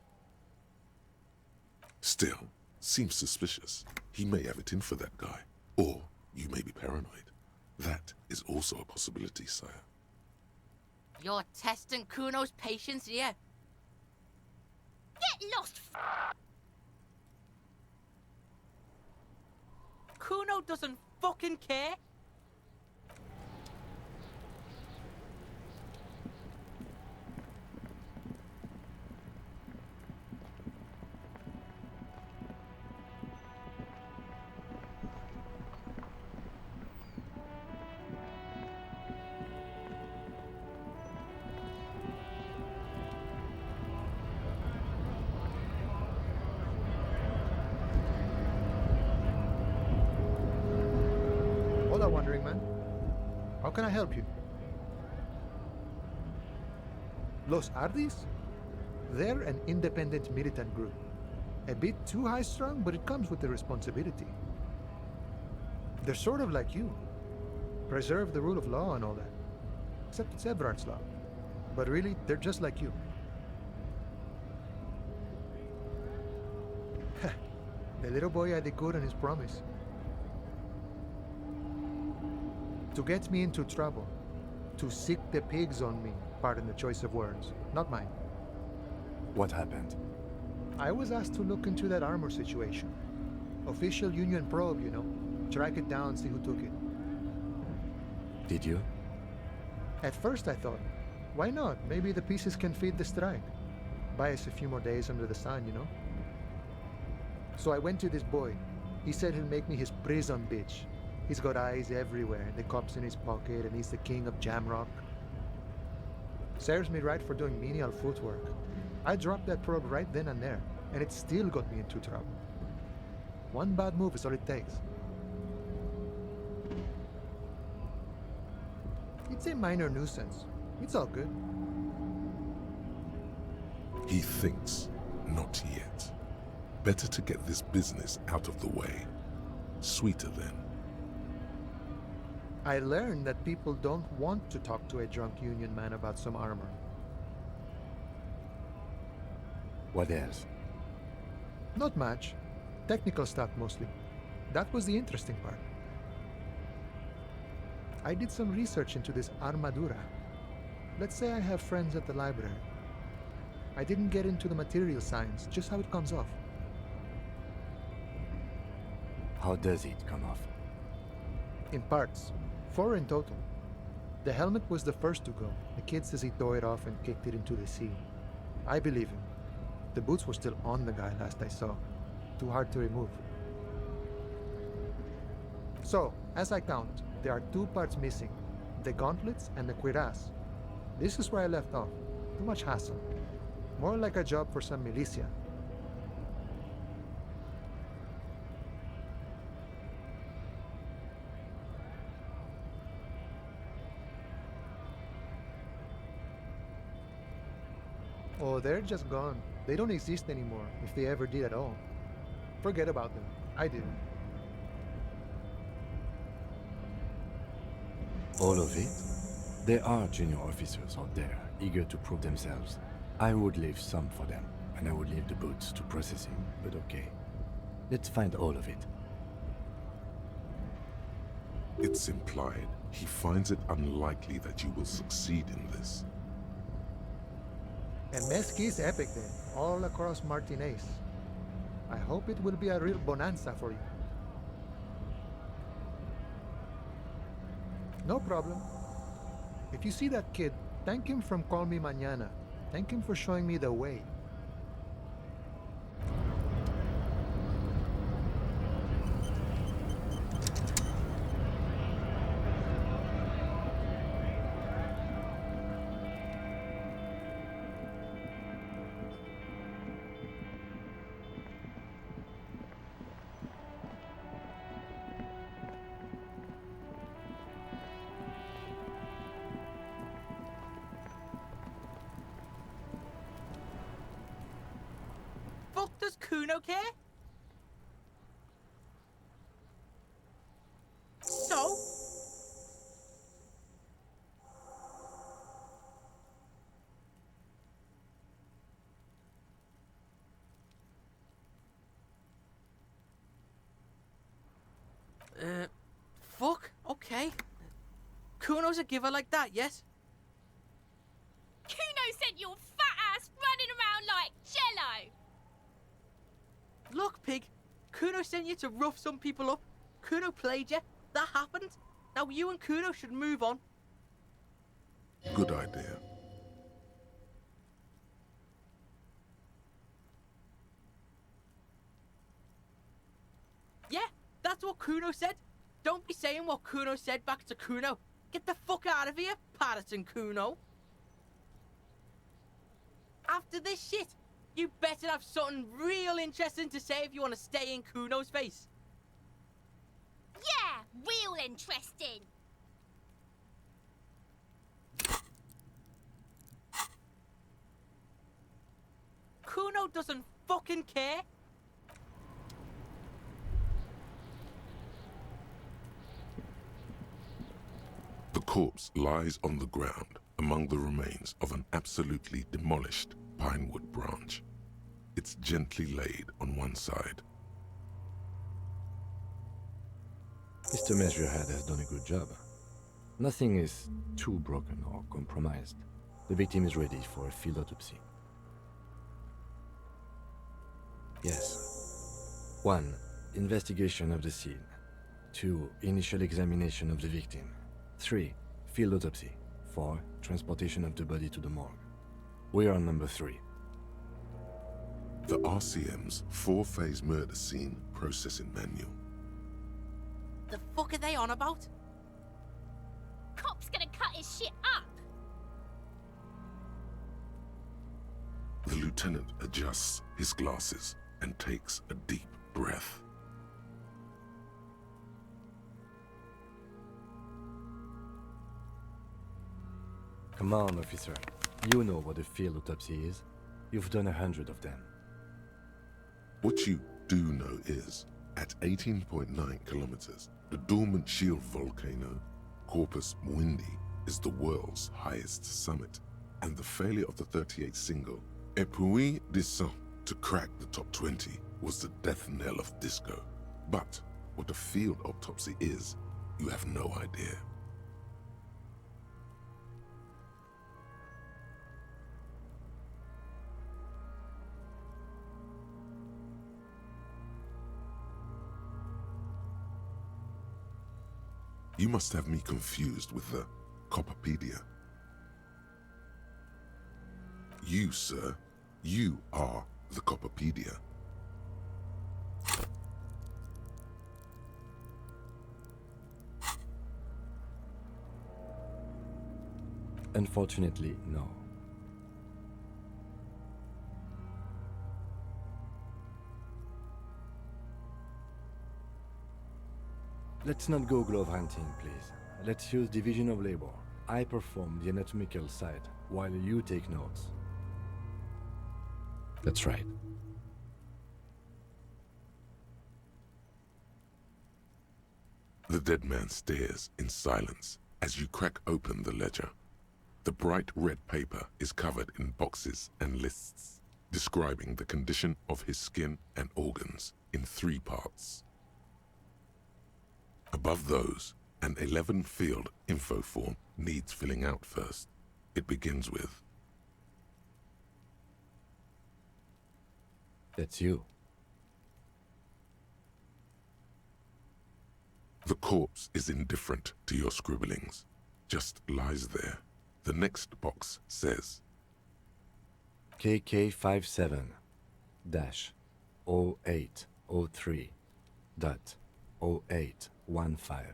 Still, seems suspicious. He may have it in for that guy. Or you may be paranoid. That is also a possibility, sire. You're testing Kuno's patience here. Get lost, Kuno doesn't fucking care. Hola, Wandering Man. How can I help you? Los Ardis? They're an independent militant group. A bit too high-strung, but it comes with the responsibility. They're sort of like you. Preserve the rule of law and all that. Except it's Everard's law. But really, they're just like you. The little boy had it good on his promise. To get me into trouble. To sick the pigs on me. Pardon the choice of words. Not mine. What happened? I was asked to look into that armor situation. Official Union probe, you know. Track it down, see who took it. Did you? At first I thought, why not? Maybe the pieces can feed the strike. Buy us a few more days under the sun, you know? So I went to this boy. He said he'll make me his prison bitch. He's got eyes everywhere, the cops in his pocket, and he's the king of Jamrock. Serves me right for doing menial footwork. I dropped that probe right then and there, and it still got me into trouble. One bad move is all it takes. It's a minor nuisance. It's all good. He thinks, not yet. Better to get this business out of the way. Sweeter then. I learned that people don't want to talk to a drunk Union man about some armor. What else? Not much. Technical stuff mostly. That was the interesting part. I did some research into this armadura. Let's say I have friends at the library. I didn't get into the material science, just how it comes off. How does it come off? In parts. 4 in total. The helmet was the first to go. The kid says he tore it off and kicked it into the sea. I believe him. The boots were still on the guy last I saw. Too hard to remove. So, as I count, there are 2 parts missing. The gauntlets and the cuirass. This is where I left off. Too much hassle. More like a job for some militia. Oh, they're just gone. They don't exist anymore, if they ever did at all. Forget about them. I didn't. All of it? There are junior officers out there, eager to prove themselves. I would leave some for them, and I would leave the boots to processing, but okay. Let's find all of it. It's implied he finds it unlikely that you will succeed in this. And Mesquite is epic then, all across Martinez. I hope it will be a real bonanza for you. No problem. If you see that kid, thank him from Call Me Mañana. Thank him for showing me the way. Fuck does Kuno care? So? Fuck, okay. Kuno's a giver like that, yes? Kuno sent your fat ass running around like jello. Look, pig. Kuno sent you to rough some people up. Kuno played you. That happened. Now you and Kuno should move on. Good idea. Yeah, that's what Kuno said. Don't be saying what Kuno said back to Kuno. Get the fuck out of here, Patterson Kuno. After this shit, you better have something real interesting to say if you want to stay in Kuno's face. Yeah, real interesting. Kuno doesn't fucking care. The corpse lies on the ground among the remains of an absolutely demolished pinewood branch. It's gently laid on one side. Mr. Measurehead has done a good job. Nothing is too broken or compromised. The victim is ready for a field autopsy. Yes. 1. Investigation of the scene. 2. Initial examination of the victim. 3. Field autopsy. 4. Transportation of the body to the morgue. We are on number 3. The RCM's 4-phase murder scene processing manual. The fuck are they on about? Cop's gonna cut his shit up. The lieutenant adjusts his glasses and takes a deep breath. Come on, officer. You know what a field autopsy is. You've done 100 of them. What you do know is, at 18.9 kilometers, the dormant shield volcano, Corpus Muindi, is the world's highest summit, and the failure of the 38 single, Epui Descent, to crack the top 20 was the death knell of disco. But what a field autopsy is, you have no idea. You must have me confused with the Copperpedia. You, sir, you are the Copperpedia. Unfortunately, no. Let's not go glove hunting, please. Let's use division of labor. I perform the anatomical side, while you take notes. That's right. The dead man stares in silence as you crack open the ledger. The bright red paper is covered in boxes and lists, describing the condition of his skin and organs in 3 parts. Above those, an 11-field info form needs filling out first. It begins with, That's you. The corpse is indifferent to your scribblings, just lies there. The next box says, KK57-0803.0815.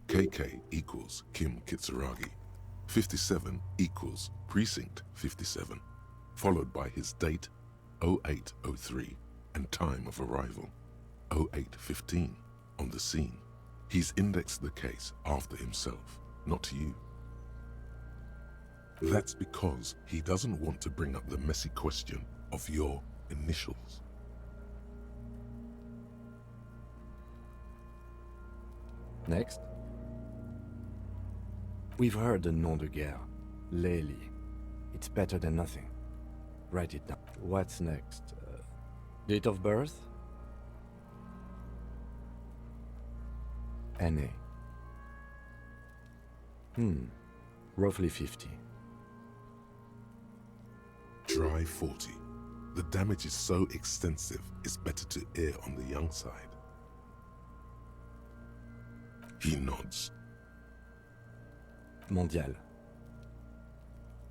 KK equals Kim Kitsuragi. 57 equals Precinct 57, followed by his date, 0803, and time of arrival, 0815, on the scene. He's indexed the case after himself, not you. That's because he doesn't want to bring up the messy question of your initials. Next. We've heard the nom de guerre, Lely. It's better than nothing. Write it down. What's next? Date of birth? NA. Roughly 50. Dry 40. The damage is so extensive, it's better to err on the young side. He nods. Mondial.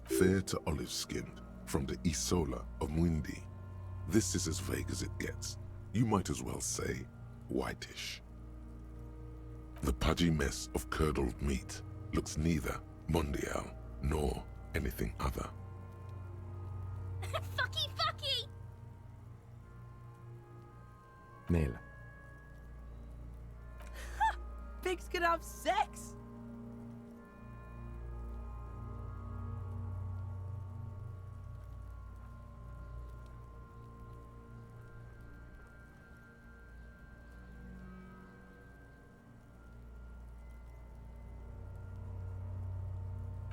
Fair to olive-skinned, from the Isola of Mwindi. This is as vague as it gets. You might as well say whitish. The pudgy mess of curdled meat looks neither mondial nor anything other. Fucky fucky! Male. Pigs can have sex!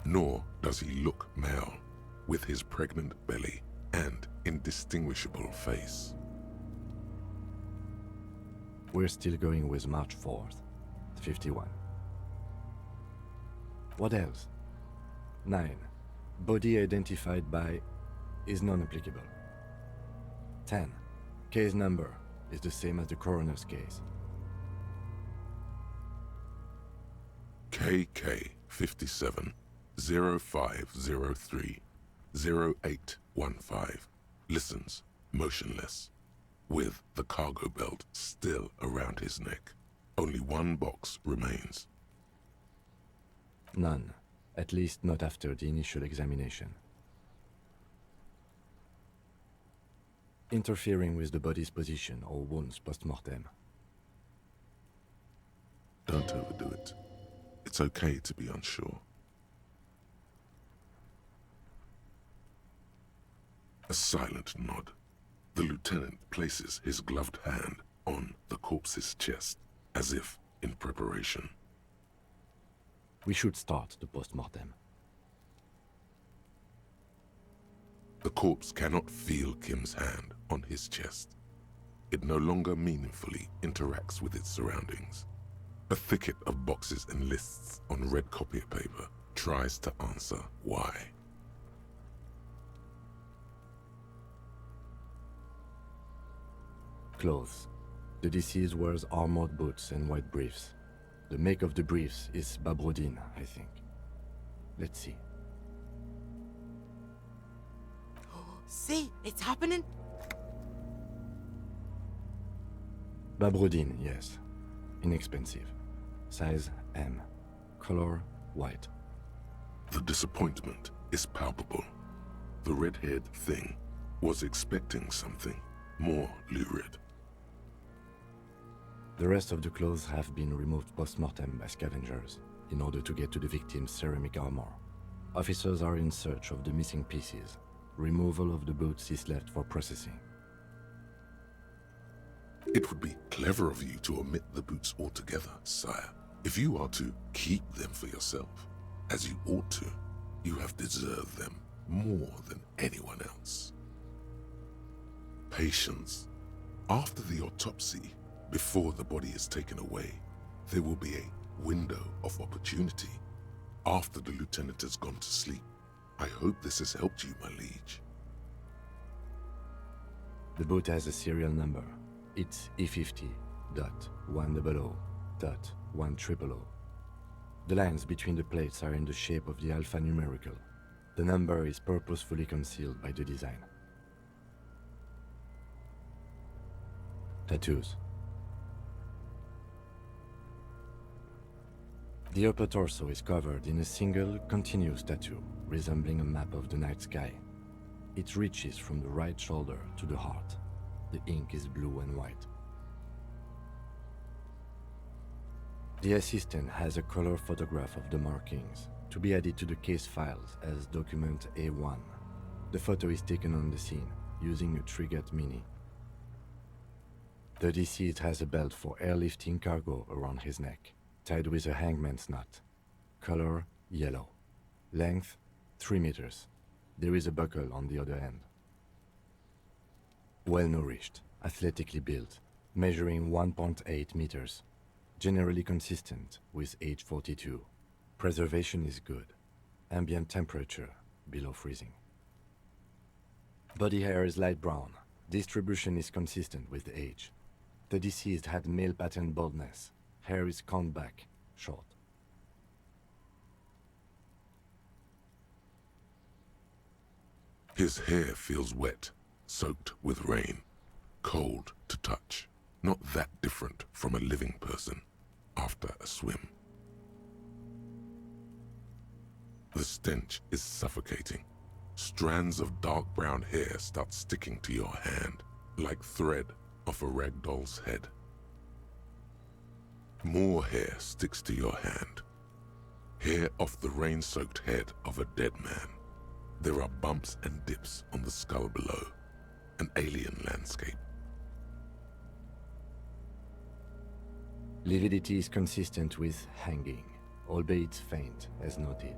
Nor does he look male, with his pregnant belly and indistinguishable face. We're still going with March 4th, 51. What else? 9. Body identified by is non-applicable. 10. Case number is the same as the coroner's case. KK 57 0503 0815 listens motionless, with the cargo belt still around his neck. Only one box remains. None, at least not after the initial examination. Interfering with the body's position or wounds post-mortem. Don't overdo it. It's okay to be unsure. A silent nod. The lieutenant places his gloved hand on the corpse's chest, as if in preparation. We should start the post-mortem. The corpse cannot feel Kim's hand on his chest. It no longer meaningfully interacts with its surroundings. A thicket of boxes and lists on red copier paper tries to answer why. Clothes. The deceased wears armored boots and white briefs. The make of the briefs is Babrodine, I think. Let's see. See, it's happening. Babrodine, yes. Inexpensive. Size M. Color white. The disappointment is palpable. The red-haired thing was expecting something more lurid. The rest of the clothes have been removed post-mortem by scavengers in order to get to the victim's ceramic armor. Officers are in search of the missing pieces. Removal of the boots is left for processing. It would be clever of you to omit the boots altogether, sire. If you are to keep them for yourself, as you ought to, you have deserved them more than anyone else. Patience. After the autopsy, before the body is taken away, there will be a window of opportunity. After the lieutenant has gone to sleep. I hope this has helped you, my liege. The boat has a serial number. It's E50.100.100. The lines between the plates are in the shape of the alphanumerical. The number is purposefully concealed by the design. Tattoos. The upper torso is covered in a single, continuous tattoo, resembling a map of the night sky. It reaches from the right shoulder to the heart. The ink is blue and white. The assistant has a color photograph of the markings, to be added to the case files as document A1. The photo is taken on the scene, using a Trigat Mini. The deceased has a belt for airlifting cargo around his neck, tied with a hangman's knot. Color, yellow. Length, 3 meters. There is a buckle on the other end. Well-nourished, athletically built, measuring 1.8 meters. Generally consistent with age 42. Preservation is good. Ambient temperature, below freezing. Body hair is light brown. Distribution is consistent with the age. The deceased had male pattern baldness. Hair is combed back, short. His hair feels wet, soaked with rain, cold to touch. Not that different from a living person after a swim. The stench is suffocating. Strands of dark brown hair start sticking to your hand, like thread off a rag doll's head. More hair sticks to your hand. Hair off the rain-soaked head of a dead man. There are bumps and dips on the skull below. An alien landscape. Lividity is consistent with hanging, albeit faint, as noted.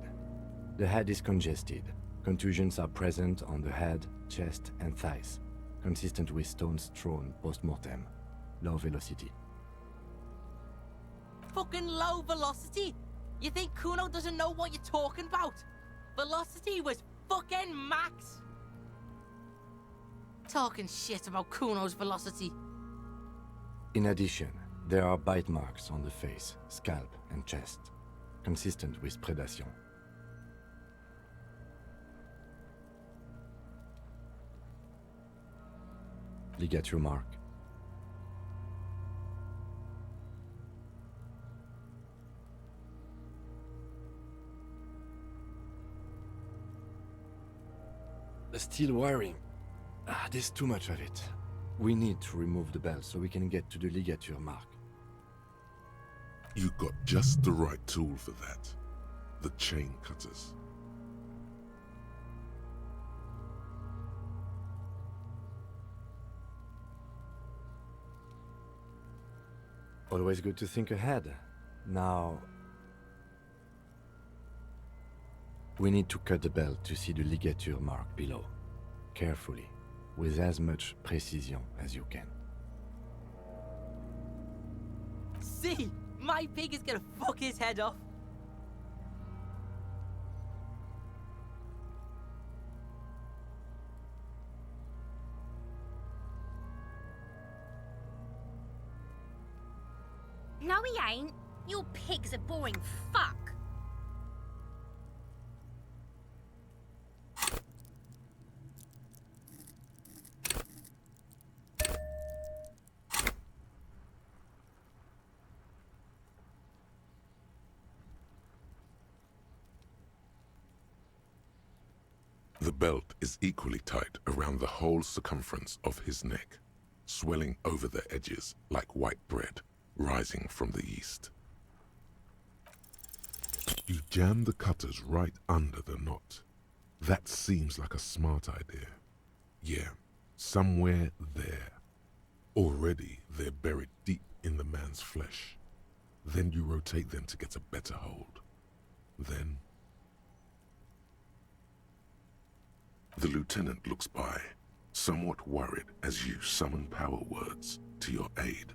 The head is congested. Contusions are present on the head, chest, and thighs, consistent with stones thrown post-mortem. Low velocity. Fucking low velocity? You think Kuno doesn't know what you're talking about? Velocity was fucking max. Talking shit about Kuno's velocity. In addition, there are bite marks on the face, scalp, and chest, consistent with predation. Ligature mark. The steel wiring. There's too much of it. We need to remove the belt so we can get to the ligature mark. You got just the right tool for that. The chain cutters. Always good to think ahead. Now, we need to cut the belt to see the ligature mark below. Carefully, with as much precision as you can. See, my pig is gonna fuck his head off. No, he ain't. Your pig's a boring fuck. The belt is equally tight around the whole circumference of his neck, swelling over the edges like white bread rising from the east. You jam the cutters right under the knot. That seems like a smart idea. Yeah, somewhere there. Already they're buried deep in the man's flesh. Then you rotate them to get a better hold. Then... The lieutenant looks by, somewhat worried as you summon power words to your aid.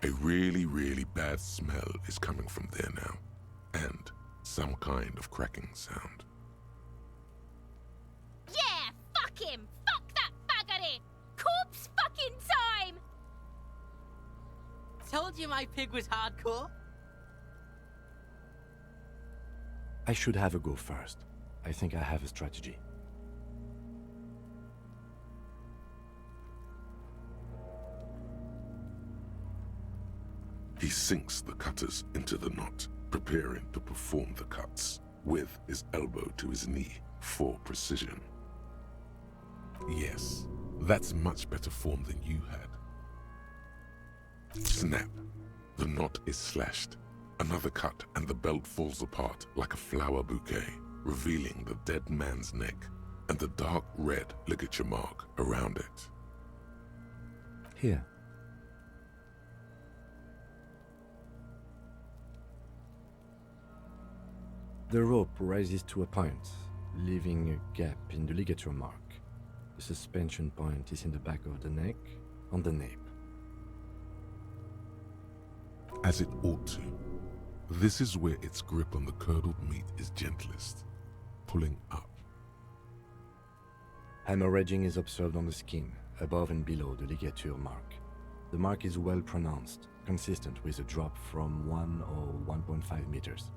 A really, really bad smell is coming from there now, and some kind of cracking sound. Yeah, fuck him! Fuck that buggery! Corpse fucking time! Told you my pig was hardcore. I should have a go first. I think I have a strategy. He sinks the cutters into the knot, preparing to perform the cuts, with his elbow to his knee for precision. Yes, that's much better form than you had. Snap. The knot is slashed. Another cut and the belt falls apart like a flower bouquet, revealing the dead man's neck and the dark red ligature mark around it. Here. The rope rises to a point, leaving a gap in the ligature mark. The suspension point is in the back of the neck, on the nape. As it ought to. This is where its grip on the curdled meat is gentlest, pulling up. Hemorrhaging is observed on the skin, above and below the ligature mark. The mark is well pronounced, consistent with a drop from 1 or 1.5 meters.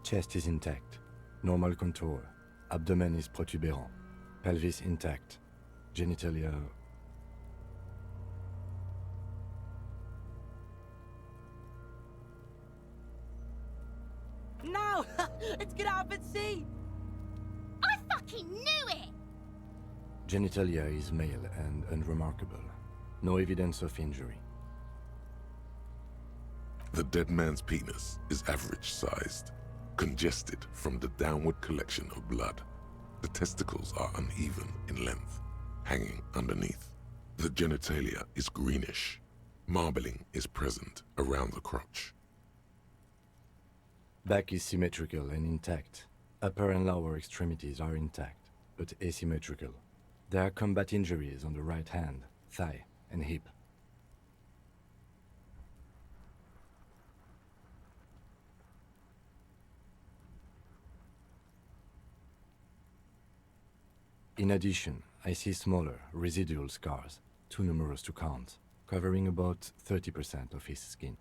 Chest is intact, normal contour, abdomen is protuberant, pelvis intact, genitalia... No! Let's get up and see! I fucking knew it! Genitalia is male and unremarkable. No evidence of injury. The dead man's penis is average-sized, congested from the downward collection of blood. The testicles are uneven in length, hanging underneath. The genitalia is greenish. Marbling is present around the crotch. Back is symmetrical and intact. Upper and lower extremities are intact, but asymmetrical. There are combat injuries on the right hand, thigh, and hip. In addition, I see smaller, residual scars, too numerous to count, covering about 30% of his skin.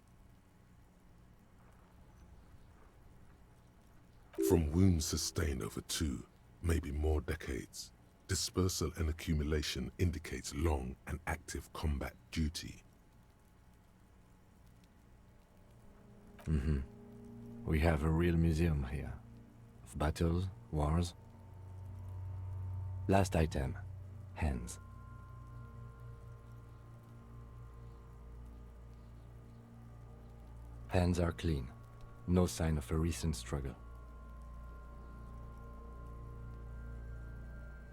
From wounds sustained over 2, maybe more decades, dispersal and accumulation indicates long and active combat duty. We have a real museum here, of battles, wars. Last item, hands. Hands are clean, no sign of a recent struggle.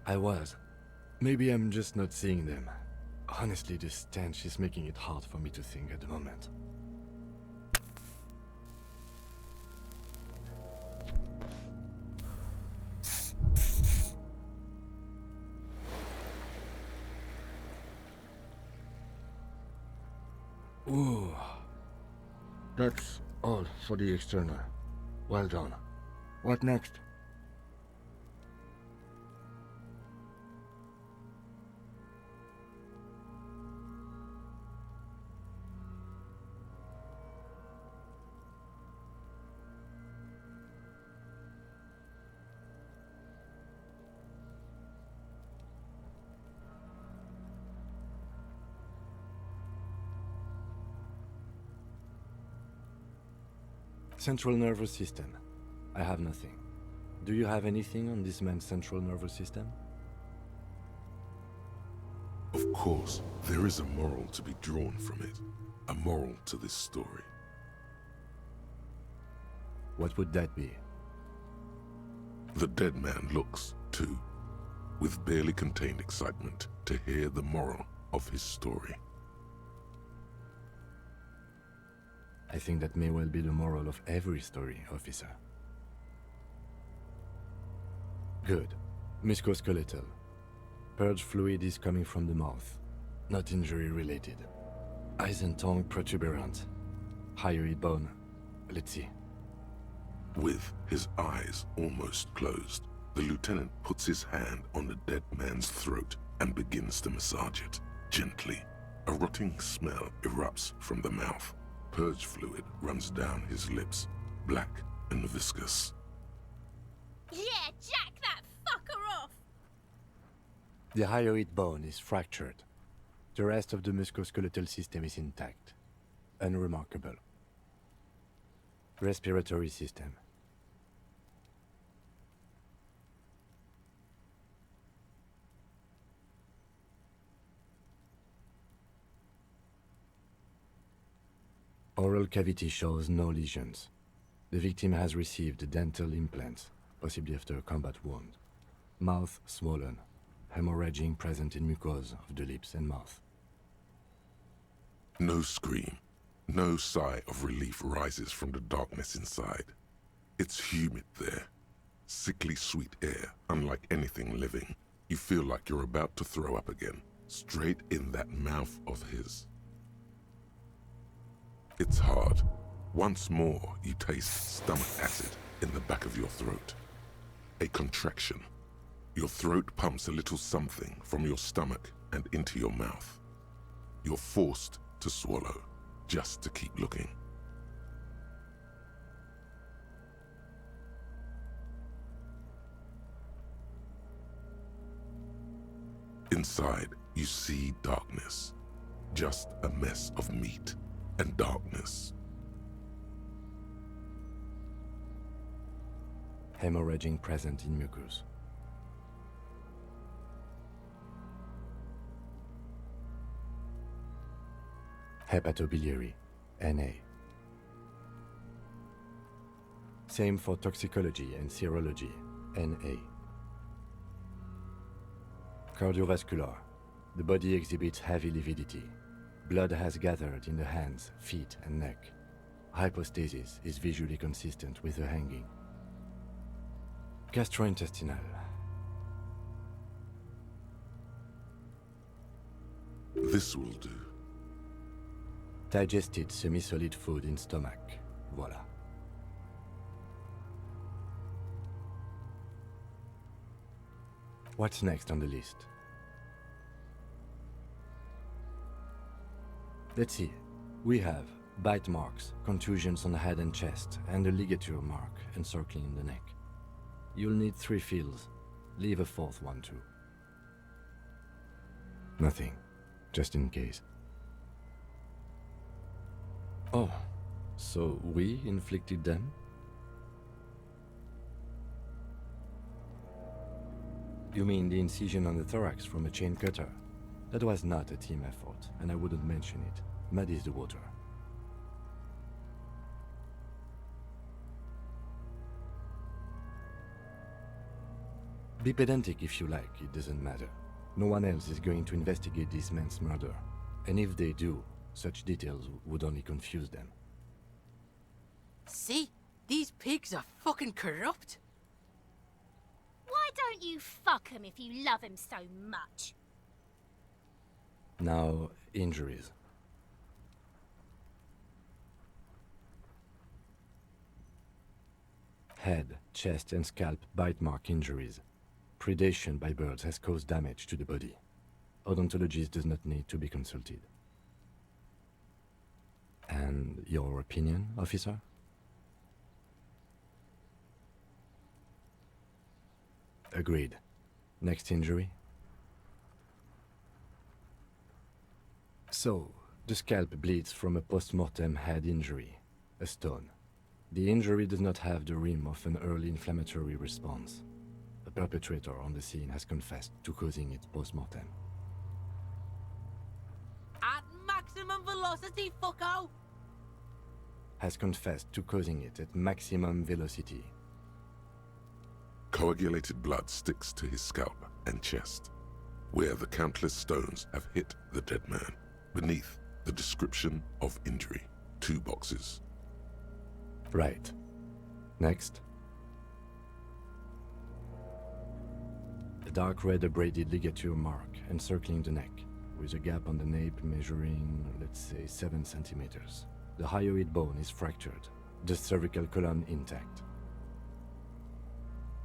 I was. Maybe I'm just not seeing them. Honestly, this stench is making it hard for me to think at the moment. Ooh. That's all for the external. Well done. What next? Central nervous system. I have nothing. Do you have anything on this man's central nervous system? Of course, there is a moral to be drawn from it. A moral to this story. What would that be? The dead man looks, too, with barely contained excitement to hear the moral of his story. I think that may well be the moral of every story, officer. Good. Musculoskeletal. Purge fluid is coming from the mouth, not injury related. Eyes and tongue protuberant. Hyoid bone. Let's see. With his eyes almost closed, the lieutenant puts his hand on the dead man's throat and begins to massage it, gently. A rotting smell erupts from the mouth. Purge fluid runs down his lips, black and viscous. Yeah, jack that fucker off! The hyoid bone is fractured. The rest of the musculoskeletal system is intact. Unremarkable. Respiratory system. Oral cavity shows no lesions. The victim has received dental implants, possibly after a combat wound. Mouth swollen, hemorrhaging present in mucosa of the lips and mouth. No scream, no sigh of relief rises from the darkness inside. It's humid there. Sickly sweet air, unlike anything living. You feel like you're about to throw up again, straight in that mouth of his. It's hard. Once more, you taste stomach acid in the back of your throat. A contraction. Your throat pumps a little something from your stomach and into your mouth. You're forced to swallow, just to keep looking. Inside, you see darkness. Just a mess of meat and darkness. Hemorrhaging present in mucus. Hepatobiliary, NA. Same for toxicology and serology, NA. Cardiovascular. The body exhibits heavy lividity. Blood has gathered in the hands, feet, and neck. Hypostasis is visually consistent with the hanging. Gastrointestinal. This will do. Digested semi-solid food in stomach. Voila. What's next on the list? Let's see. We have bite marks, contusions on the head and chest, and a ligature mark encircling the neck. You'll need 3 feels. Leave a 4th one too. Nothing. Just in case. Oh, so we inflicted them? You mean the incision on the thorax from a chain cutter? That was not a team effort, and I wouldn't mention it. Muddies the water. Be pedantic if you like, it doesn't matter. No one else is going to investigate this man's murder, and if they do, such details would only confuse them. See? These pigs are fucking corrupt. Why don't you fuck him if you love him so much? Now, injuries. Head, chest and scalp bite mark injuries. Predation by birds has caused damage to the body. Odontologist does not need to be consulted. And your opinion, officer? Agreed. Next injury? So, the scalp bleeds from a post-mortem head injury, a stone. The injury does not have the rim of an early inflammatory response. The perpetrator on the scene has confessed to causing it post-mortem. At maximum velocity, fucko! Has confessed to causing it at maximum velocity. Coagulated blood sticks to his scalp and chest, where the countless stones have hit the dead man. Beneath, the description of injury. 2 boxes. Right. Next. A dark red abraded ligature mark encircling the neck, with a gap on the nape measuring, let's say, 7 centimeters. The hyoid bone is fractured, the cervical column intact.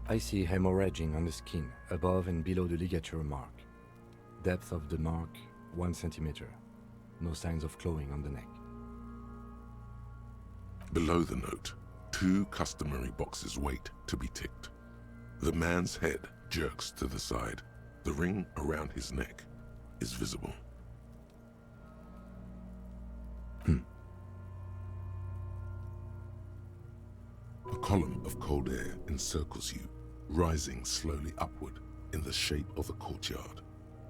I see hemorrhaging on the skin, above and below the ligature mark. Depth of the mark, 1 centimeter. No signs of clawing on the neck. Below the note, 2 customary boxes wait to be ticked. The man's head jerks to the side. The ring around his neck is visible. A column of cold air encircles you, rising slowly upward in the shape of a courtyard,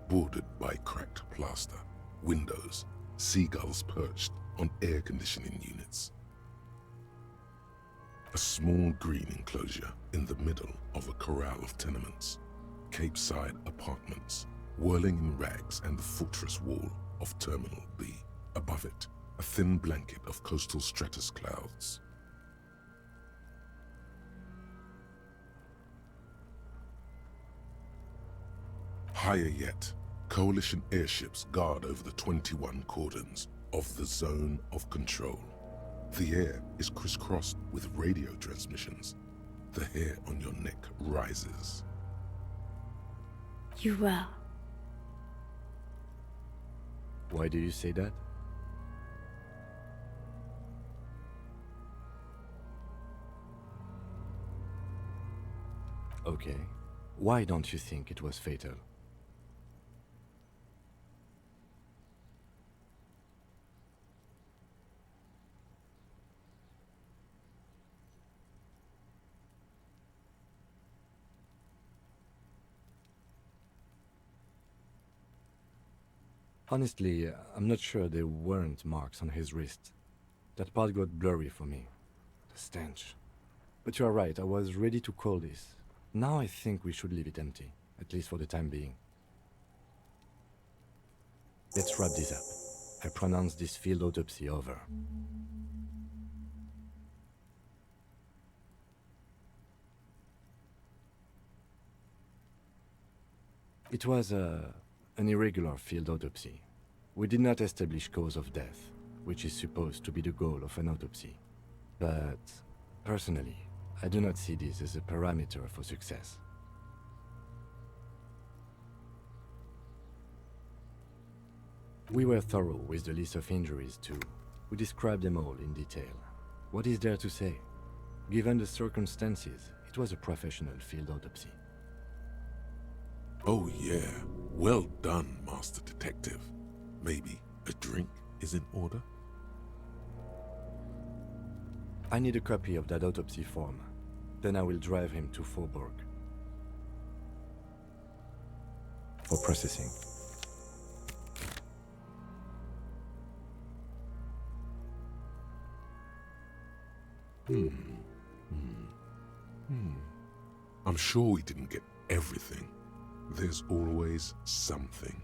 bordered by cracked plaster, windows, seagulls perched on air conditioning units. A small green enclosure in the middle of a corral of tenements, Cape-side apartments, whirling in rags, and the fortress wall of Terminal B. Above it, a thin blanket of coastal stratus clouds. Higher yet, coalition airships guard over the 21 cordons of the zone of control. The air is crisscrossed with radio transmissions. The hair on your neck rises. You will. Why do you say that? Okay. Why don't you think it was fatal? Honestly, I'm not sure there weren't marks on his wrist. That part got blurry for me. The stench. But you are right, I was ready to call this. Now I think we should leave it empty, at least for the time being. Let's wrap this up. I pronounce this field autopsy over. It was an irregular field autopsy. We did not establish cause of death, which is supposed to be the goal of an autopsy. But, personally, I do not see this as a parameter for success. We were thorough with the list of injuries too. We described them all in detail. What is there to say? Given the circumstances, it was a professional field autopsy. Oh yeah, well done, Master Detective. Maybe a drink is in order? I need a copy of that autopsy form. Then I will drive him to Faubourg for processing. I'm sure we didn't get everything. There's always something.